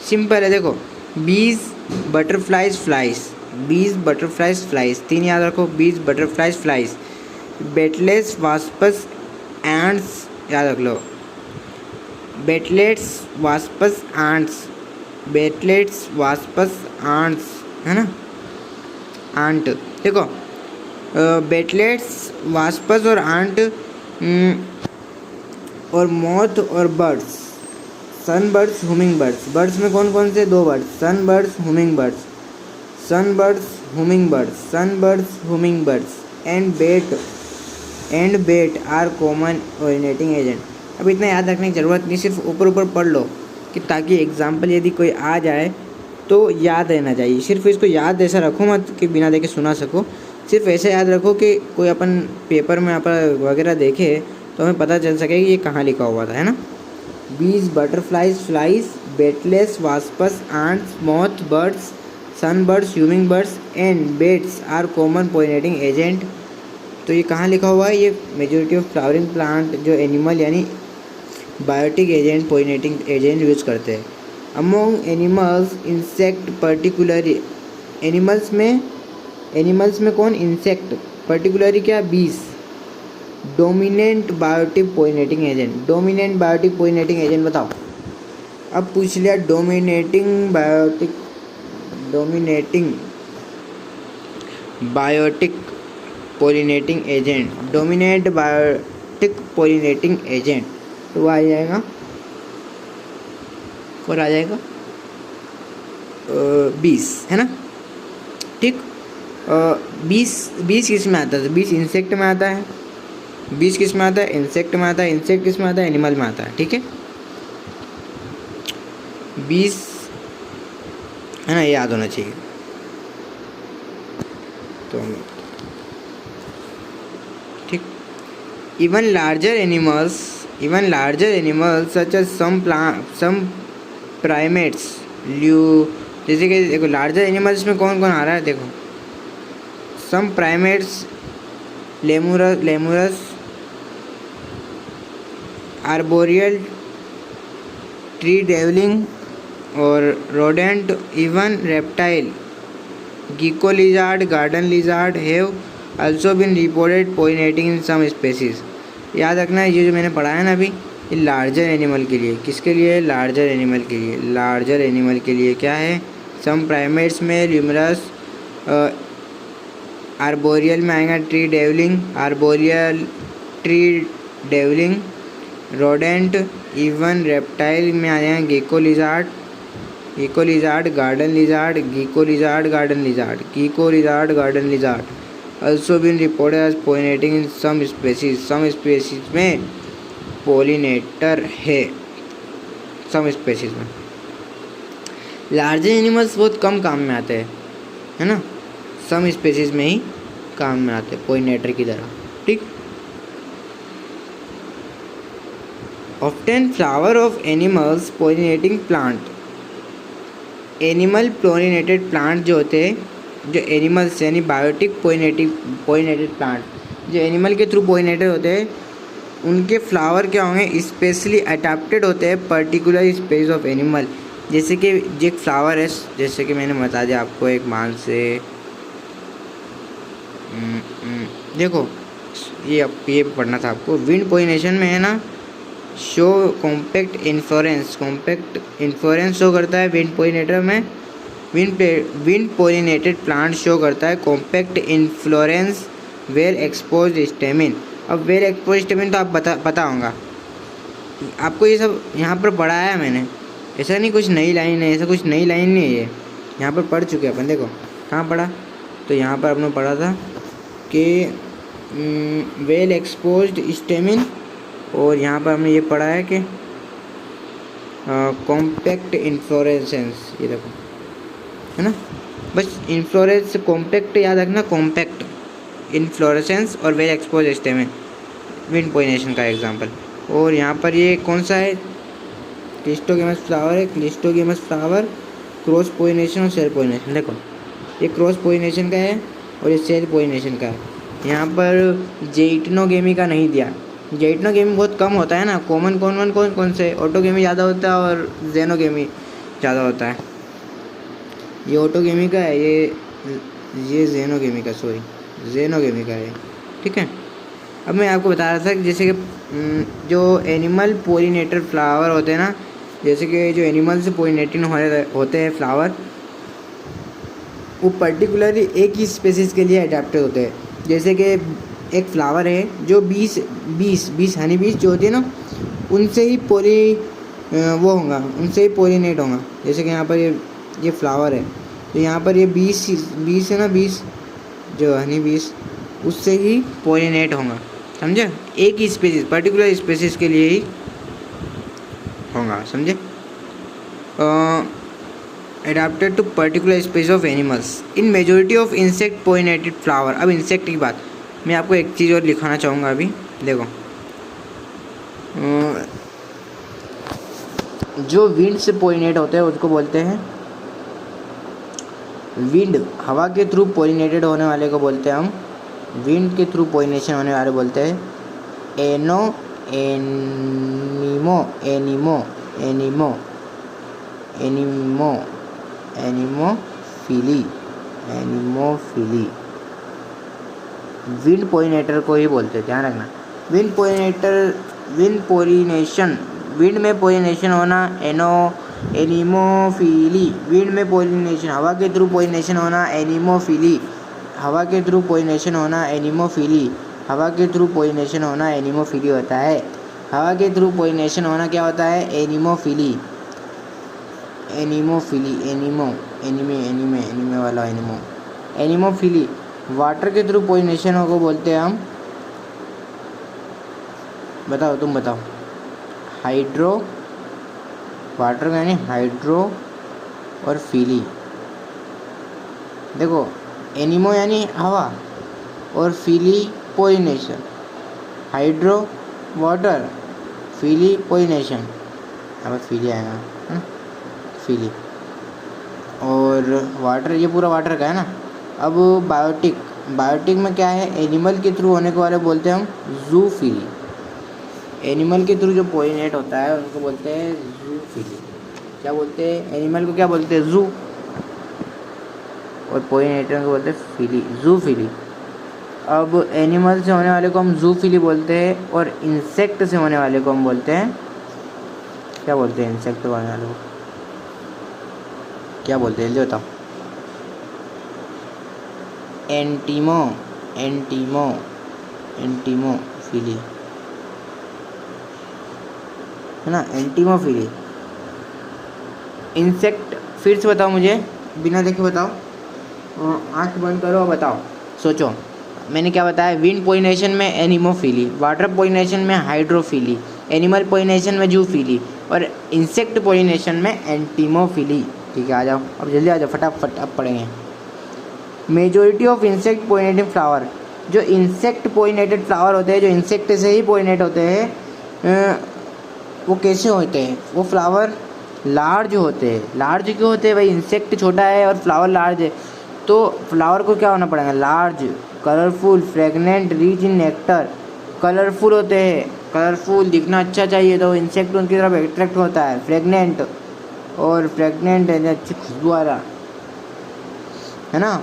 सिंपल है। देखो, बीज, बटरफ्लाइज, फ्लाइज, बीज, बटरफ्लाइज, फ्लाइज, तीन याद रखो, बीज, बटरफ्लाइज, फ्लाइज, बेटलेस, वास्पस, एंट्स, याद रख लो, बेटलेट्स, वास्पस, एंट्स, बेटलेट्स, वास्पस, एंट्स, है ना, आंट। देखो, बेटलेट्स, वास्पस और आंट, और मॉथ और बर्ड्स, सनबर्ड्स, हुमिंगबर्ड्स। बर्ड्स में कौन कौन से? दो birds, sunbirds, hummingbirds, hummingbirds and bat are common pollinating agent. अब इतना याद रखने की ज़रूरत नहीं, सिर्फ ऊपर पढ़ लो कि ताकि एग्जाम्पल यदि कोई आ जाए तो याद रहना चाहिए। सिर्फ इसको याद ऐसा रखो मत कि बिना देखे सुना सको, सिर्फ ऐसे याद रखो कि कोई अपन पेपर में अपन वगैरह देखे तो हमें पता चल सके कि ये कहाँ लिखा हुआ था, है ना। Bees, butterflies, flies, beetles, wasps, ants, moth, birds, sun birds, humming birds and bats are common pollinating agent. तो ये कहाँ लिखा हुआ है, ये मेजोरिटी ऑफ फ्लावरिंग प्लांट जो एनिमल यानी biotic agent, pollinating agent use करते हैं। Among animals, insect particularly, animals में कौन, इंसेक्ट, पर्टिकुलरली क्या, bees. Dominant biotic pollinating agent, dominant biotic pollinating agent बताओ। अब पूछ लिया dominating biotic pollinating agent, dominant biotic pollinating agent, तो वो आ जाएगा, और आ जाएगा 20, है ना। ठीक, 20 किस में आता है, 20 इंसेक्ट में आता है, 20 किस में आता है, इंसेक्ट में आता है, इंसेक्ट किस में आता है, एनिमल में आता है, ठीक है। 20 है ना, ये याद होना चाहिए। तो ठीक, even larger animals such as some primates, जैसे कि देखो लार्जर एनिमल्स में कौन कौन आ रहा है, देखो some primates, lemurs, arboreal, tree dwelling और rodent, even reptile, gecko lizard, garden lizard have also been reported pollinating in some species. याद रखना है ये जो मैंने पढ़ा है ना अभी, ये लार्जर एनिमल के लिए, किसके लिए, लार्जर एनिमल के लिए। लार्जर एनिमल के लिए क्या है, सम प्राइमेट्स में ल्यूमरस, आर्बोरियल में आएगा tree dwelling, rodent, even reptile में आ जाएगा gecko lizard, garden lizard, also been reported as pollinating in some species में पोलिनेटर है, some species में। लार्जर एनिमल्स बहुत कम काम में आते हैं, है ना, some species में ही काम में आते हैं पोलिनेटर की तरह, ठीक। Often flower of animals pollinating plant, animal pollinated plant जो होते हैं, जो एनिमल्स यानी बायोटिक पोलिनेटेड प्लांट जो एनिमल के थ्रू पोलिनेटेड होते हैं, उनके फ्लावर क्या होंगे, स्पेशली अडेप्टेड होते हैं पर्टिकुलर स्पेसीज ऑफ एनिमल। जैसे कि एक फ्लावर है, जैसे कि मैंने बता दिया आपको एक मान से, देखो ये पढ़ना था आपको, विंड पोलिनेशन में है ना, शो कॉम्पैक्ट इन्फ्लोरेंस शो करता है विंड पोलिनेटर में, विंड पोलिनेटेड प्लांट शो करता है compact inflorescence well exposed stamen. अब वेल एक्सपोज्ड स्टेमिन तो आप पता होगा आपको, ये सब यहाँ पर पढ़ाया है मैंने, ऐसा नहीं कुछ नई लाइन है, ऐसा कुछ नई लाइन नहीं है, ये यहाँ पर पढ़ चुके हैं अपन। देखो कहाँ पढ़ा, तो यहाँ पर आपने पढ़ा था कि वेल एक्सपोज्ड स्टेमिन, और यहाँ पर हमने ये पढ़ा है कि कॉम्पैक्ट इन्फ्लोरेसेंस, ये देखो है ना, बस इन्फ्लोरेंस कॉम्पैक्ट याद रखना, कॉम्पैक्ट इन्फ्लोरेसेंस और well expose stamen, wind pollination का एग्जांपल। और यहाँ पर ये कौन सा है, क्लिस्टोगेमस फ्लावर है, क्लिस्टोगेमस फ्लावर, क्रॉस पोलिनेशन और सेल पोलिनेशन। देखो ये क्रॉस पोलिनेशन का है और ये सेल पोलिनेशन का है। यहाँ पर जेइटनोगेमी का नहीं दिया, जेइटनोगेमी बहुत कम होता है ना, कॉमन कौन से, ऑटोगेमी ज़्यादा होता है और जेनोगेमी ज़्यादा होता है। ये ऑटोगेमी का है, ये जेनोगेमी का, जेनोगेमी का है, ठीक है। अब मैं आपको बता रहा था कि जैसे कि जो एनिमल पोलिनेटर फ्लावर होते हैं ना, जैसे कि जो एनिमल से पोलिनेटिंग होते हैं फ्लावर, वो पर्टिकुलरली एक ही स्पेसीज़ के लिए अडेप्टेड होते हैं। जैसे कि एक फ्लावर है जो 20 हनी बीज जो होती है ना, उनसे ही उनसे ही पोलिनेट होगा। जैसे कि यहाँ पर ये फ्लावर है, तो यहाँ पर ये 20 है ना, 20 जो हनी बीज, उससे ही पोलिनेट होगा, समझे, एक ही स्पेसीज, पर्टिकुलर स्पेसीज के लिए ही होगा, समझे। adapted to particular species of animals. In majority of insect pollinated flower. अब इंसेक्ट की बात मैं आपको एक चीज़ और लिखाना चाहूँगा अभी देखो, जो विंड से पोलिनेट होते हैं उसको बोलते हैं विंड, हवा के थ्रू पोलिनेटेड होने वाले को बोलते हैं हम विंड के थ्रू पोलिनेशन होने वाले बोलते हैं एनिमो एनिमोफिली विंड पोलिनेटर को ही बोलते हैं, ध्यान रखना। विंड पोलिनेशन, विंड में पोलिनेशन होना एनिमोफिली, विंड में पोलिनेशन, हवा के थ्रू पोलिनेशन होना एनिमोफिली, हवा के थ्रू पोलिनेशन होना एनिमोफिली, हवा के थ्रू पोलिनेशन होना एनिमोफिली होता है। हवा के थ्रू पोलिनेशन होना क्या होता है? एनिमोफिली वाला एनिमोफिली। वाटर के थ्रू पोलिनेशन को बोलते हैं हम, बताओ तुम बताओ, हाइड्रो, वाटर का यानी हाइड्रो और फिली। देखो एनिमो यानी हवा और फिली पोलिनेशन, हाइड्रो वाटर, फिली पोलिनेशन, अब फिली आएगा है ना, फिली और वाटर, ये पूरा वाटर का है ना। अब बायोटिक में क्या है? एनिमल के थ्रू होने के वाले बोलते हैं हम जूफिली, एनिमल के थ्रू जो पोलिनेट होता है उनको बोलते हैं जूफिली। क्या बोलते हैं? एनिमल को क्या बोलते हैं? जू, और पोलिनेटर को बोलते हैं फिली, जूफिली। अब एनिमल से होने वाले को हम जूफिली बोलते हैं और इंसेक्ट से होने वाले को हम बोलते हैं, क्या बोलते हैं? इंसेक्ट होने वाले को क्या बोलते हैं? जल्दी बताओ। एंटीमोफिली है ना, एंटीमोफिली। इंसेक्ट फिर से बताओ मुझे, बिना देखे बताओ, आँख बंद करो और बताओ, सोचो। मैंने क्या बताया? विंड पोलिनेशन में एनिमोफिली, वाटर पोलिनेशन में हाइड्रोफिली, एनिमल पोलिनेशन में जूफिली और इंसेक्ट पोलिनेशन में एंटीमोफिली। ठीक है, आ जाओ अब जल्दी आ जाओ, फटाफट अब पढ़ेंगे। Majority of insect pollinated flower, जो इंसेक्ट पोलिनेटेड फ्लावर होते हैं, जो इंसेक्ट से ही पोलिनेट होते हैं, वो कैसे होते हैं? वो फ्लावर लार्ज होते हैं। लार्ज क्यों होते हैं भाई? इंसेक्ट छोटा है और फ्लावर लार्ज है, तो फ्लावर को क्या होना पड़ेगा? Large, colourful, fragrant, rich in nectar. Colourful होते हैं, कलरफुल दिखना अच्छा चाहिए तो इंसेक्ट उनकी तरफ अट्रैक्ट होता है। फ्रेगनेंट, और फ्रेगनेंट है अच्छी खुशबू वाला है ना।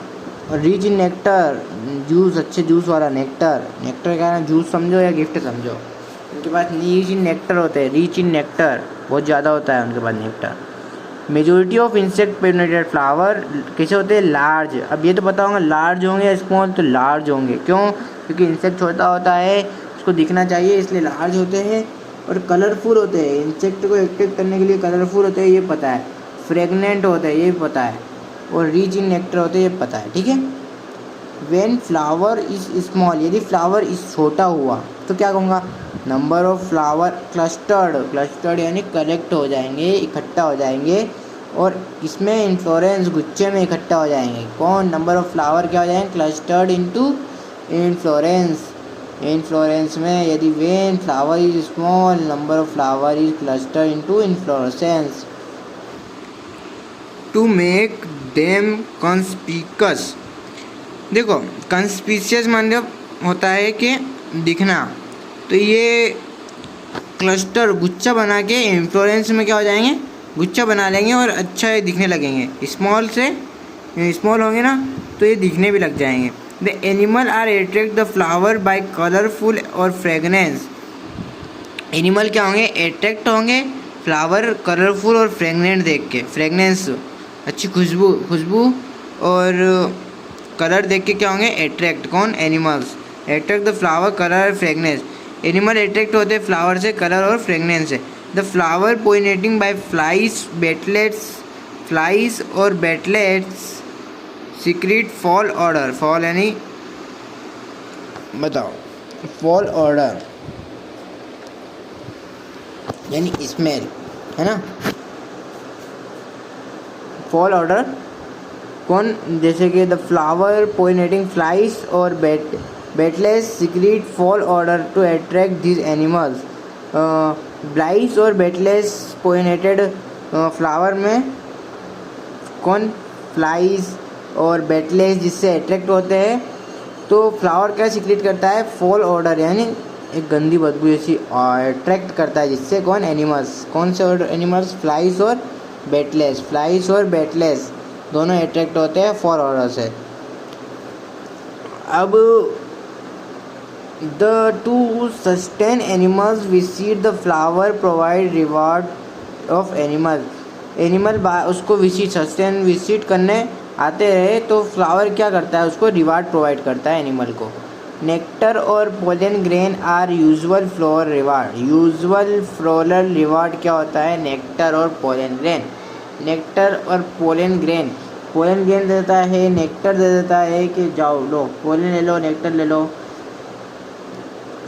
और रिच इन नेक्टर, जूस, अच्छे जूस वाला नेक्टर। नेक्टर क्या है? जूस समझो या गिफ्ट समझो। उनके पास रिच इन नेक्टर होते हैं, रिच इन नेक्टर बहुत ज़्यादा होता है उनके पास nectar. Majority of insect pollinated flower कैसे होते हैं? लार्ज। अब ये तो पता होगा लार्ज होंगे या स्मॉल, तो लार्ज होंगे। क्यों? क्योंकि इंसेक्ट छोटा होता है, उसको दिखना चाहिए, इसलिए लार्ज होते हैं। और कलरफुल होते हैं, इंसेक्ट को अट्रैक्ट करने के लिए कलरफुल होते हैं, ये पता है। फ्रेगनेंट होते हैं, ये पता है। और रिच इन नेक्टर होते हैं, ये पता है। ठीक है। व्हेन फ्लावर इज स्मॉल, यदि फ्लावर इज छोटा हुआ तो क्या कहूँगा? नंबर ऑफ फ्लावर क्लस्टर्ड यानी कलेक्ट हो जाएंगे, इकट्ठा हो जाएंगे। और इसमें इन्फ्लोरेंस, गुच्छे में इकट्ठा हो जाएंगे। कौन? नंबर ऑफ फ्लावर क्या हो जाएंगे? Clustered into inflorescence. इन्फ्लोरेंस में यदि when flower is small, number of flower is clustered into inflorescence to make them conspicuous. देखो कॉन्स्पिशियस मतलब होता है कि दिखना, तो ये क्लस्टर, गुच्छा बना के इन्फ्लोरेंस में क्या हो जाएंगे? गुच्छा बना लेंगे और अच्छा दिखने लगेंगे। स्मॉल से स्मॉल होंगे ना तो ये दिखने भी लग जाएंगे। The animal are attract the flower by colourful और फ्रेगनेंस। एनिमल क्या होंगे? अट्रैक्ट होंगे फ्लावर कलरफुल और फ्रेगनेंट देख के। फ्रेगनेंस अच्छी खुशबू और कलर देख के क्या होंगे? अट्रैक्ट। कौन? Animals attract the flower colour fragrance. Animal attract होते हैं फ्लावर से, कलर और फ्रेगनेंस से। The flower pollinating by flies और beetles secret foul odour. Foul यानी बताओ, फॉल ऑर्डर यानी स्मेल है ना। फॉल ऑर्डर कौन, जैसे कि द फ्लावर पोलिनेटिंग फ्लाइज और beetles secrete foul odour to attract this animals. Flies और बेटलेस पोलिनेटेड फ्लावर में कौन, फ्लाइज और बेटलेस जिससे अट्रैक्ट होते हैं। तो फ्लावर क्या सीक्रेट करता है, फॉल ऑर्डर, यानी एक गंदी बदबू जैसी अट्रैक्ट करता है, जिससे कौन, एनिमल्स, कौन से एनिमल्स, फ्लाइज और बेटलेस, फ्लाइज और बेटलेस दोनों अट्रैक्ट होते हैं फॉल ऑर्डर से। अब the two sustain animals visit the flower provide reward of animal उसको सस्टेन विजिट करने आते रहे तो फ्लावर क्या करता है, उसको रिवार्ड प्रोवाइड करता है एनिमल को। नेक्टर और pollen grain are usual floral reward. Usual floral reward क्या होता है, नेक्टर और पोलन ग्रेन। नेक्टर और पोलन ग्रेन दे देता है, नेक्टर दे देता है कि जाओ लो पोलन ले लो, नेक्टर ले लो।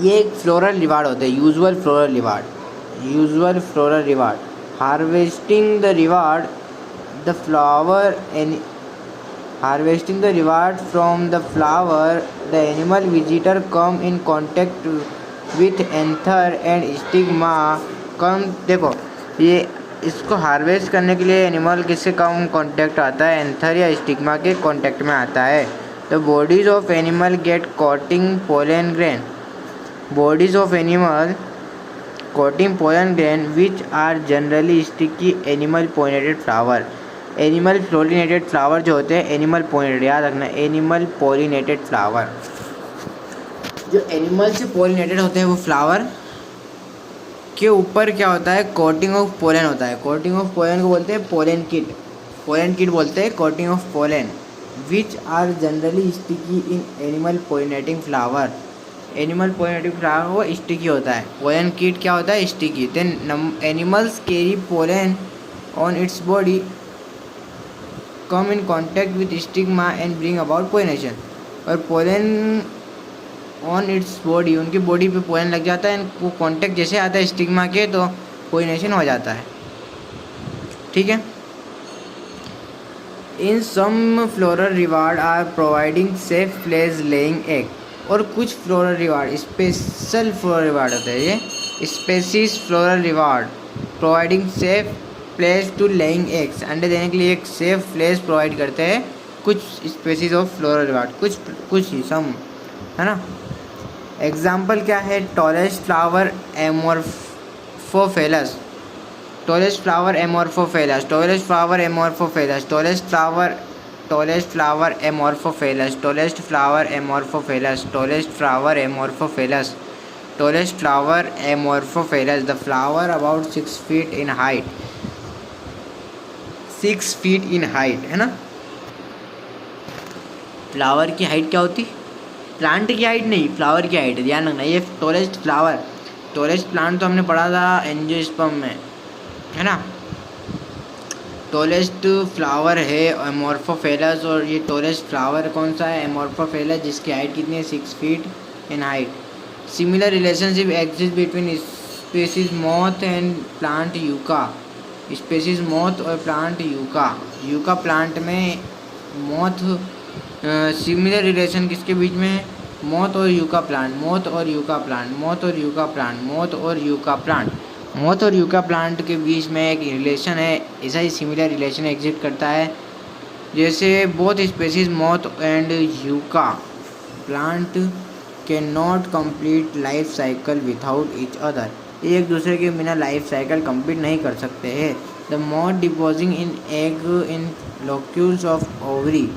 ये एक फ्लोरल रिवार्ड होते हैं, usual floral reward. Harvesting the reward from the flower, the animal visitor come in contact with anther and stigma. देखो ये इसको हार्वेस्ट करने के लिए एनिमल किससे कम कांटेक्ट आता है, एंथर या स्टिग्मा के कांटेक्ट में आता है। The bodies of animal get coating pollen grain. Bodies of animal coating pollen grain which are generally sticky animal pollinated flower. Animal pollinated flower जो होते हैं, एनिमल पोलिनेटेड, याद रखना, एनिमल पोलिनेटेड फ्लावर, जो एनिमल से पोलिनेटेड होते हैं वो फ्लावर के ऊपर क्या होता है, कोटिंग ऑफ पोलन होता है। कोटिंग ऑफ पोलन को बोलते हैं पोलन किट बोलते हैं coating of pollen, which are generally sticky in animal pollinating flower. Animal pollinating flower वो स्टिकी होता है, पोलन किट क्या होता है, sticky. Then animals carry pollen on its body, come in contact with stigma and bring about pollination. और pollen on its body, उनकी body पे pollen लग जाता है, वो कांटेक्ट जैसे आता है स्टिग्मा के तो पोलिनेशन हो जाता है, ठीक है। In some floral reward are providing safe place laying egg. और कुछ floral reward special floral reward होते हैं, ये species floral reward providing safe place to laying eggs. अंडे देने के लिए एक सेफ प्लेस प्रोवाइड करते हैं कुछ स्पेसीज ऑफ फ्लोरल रिवार्ड, कुछ ही सम, है ना। एग्जाम्पल क्या है, tallest flower amorphophallus, tallest flower amorphophallus, tallest flower amorphophallus, tallest flower amorphophallus, tallest flower amorphophallus, tallest flower amorphophallus, tallest flower amorphophallus. The flower about 6 feet in height, 6 feet in height, है ना। Flower की height क्या होती, plant की height नहीं, flower की height, ध्यान रखना। ये टॉलेस्ट फ्लावर, टॉलेस्ट प्लांट तो हमने पढ़ा था एंजियोस्पर्म में, है ना। टॉलेस्ट फ्लावर है एमोर्फोफेलस, और ये टॉलेस्ट फ्लावर कौन सा है, एमोर्फोफेलस, जिसकी हाइट कितनी है, 6 feet in height. Similar relationship exist between species moth and plant yucca. Species moth और प्लांट यूका प्लांट में मॉथ, सिमिलर रिलेशन किसके बीच में है, मॉथ और यूका प्लांट, मॉथ और यूका प्लांट के बीच में एक रिलेशन है। ऐसा ही सिमिलर रिलेशन एग्जिस्ट करता है जैसे both species moth and yucca plant can not complete life cycle without each other. एक दूसरे के बिना लाइफ साइकिल कंप्लीट नहीं कर सकते हैं। The moth depositing in egg in locules of ovary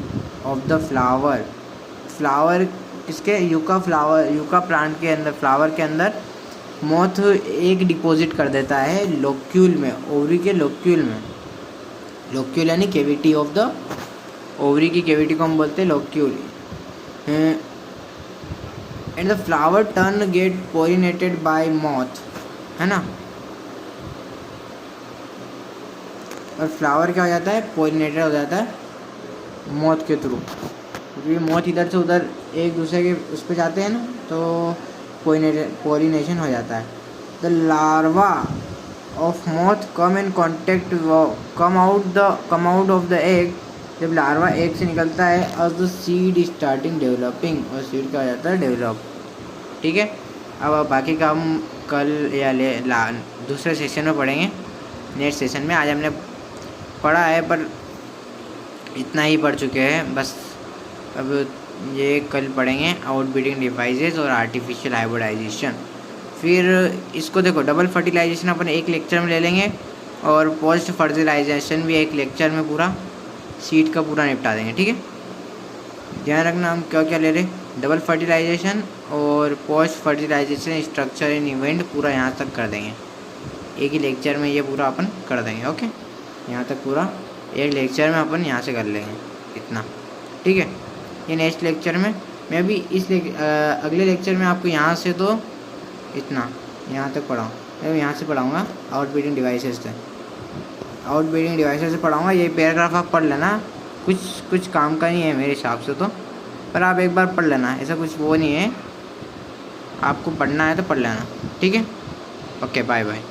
of the flower इसके यूका प्लांट के अंदर, फ्लावर के अंदर मॉथ एक डिपॉजिट कर देता है लोक्यूल में, ओवरी के लोक्यूल में। लोक्यूल यानी कैविटी ऑफ द ओवरी की कैविटी को हम बोलते हैं locule. And the flower turn get pollinated by moth, है ना। और फ्लावर क्या हो जाता है, पोलिनेटेड हो जाता है मॉथ के थ्रू, क्योंकि मॉथ इधर से उधर एक दूसरे के उस पर जाते हैं ना, तो पोलिनेशन हो जाता है। The larva of moth come in contact come out of the egg, जब लार्वा एग से निकलता है, और द सीड स्टार्टिंग डेवलपिंग, और सीड का हो जाता है डेवलप। ठीक है, अब बाकी का हम कल या दूसरे सेशन में पढ़ेंगे, नेक्स्ट सेशन में। आज हमने पढ़ा है पर इतना ही पढ़ चुके हैं बस। अब ये कल पढ़ेंगे आउटब्रीडिंग डिवाइसेस और आर्टिफिशियल हाइब्रिडाइजेशन। फिर इसको देखो, डबल फर्टिलाइजेशन अपन एक लेक्चर में ले लेंगे, और पोस्ट फर्टिलाइजेशन भी एक लेक्चर में पूरा सीड का पूरा निपटा देंगे। ठीक है, ध्यान रखना हम क्या क्या ले रहे, डबल फर्टिलाइजेशन और post fertilization structure in event पूरा यहाँ तक कर देंगे, एक ही लेक्चर में ये पूरा अपन कर देंगे। ओके, यहाँ तक पूरा एक लेक्चर में अपन यहाँ से कर लेंगे इतना। ठीक है, ये नेक्स्ट लेक्चर में मैं भी अगले लेक्चर में आपको यहाँ से तो इतना यहाँ तक पढ़ाऊँ, मैं यहाँ से पढ़ाऊँगा आउटब्रीडिंग डिवाइसेस से, आउटब्रीडिंग डिवाइसेस से पढ़ाऊँगा। ये पैराग्राफ आप पढ़ लेना, कुछ काम का नहीं है मेरे हिसाब से तो, पर आप एक बार पढ़ लेना, ऐसा कुछ वो नहीं है, आपको पढ़ना है तो पढ़ लेना। ठीक है, ओके, बाय बाय।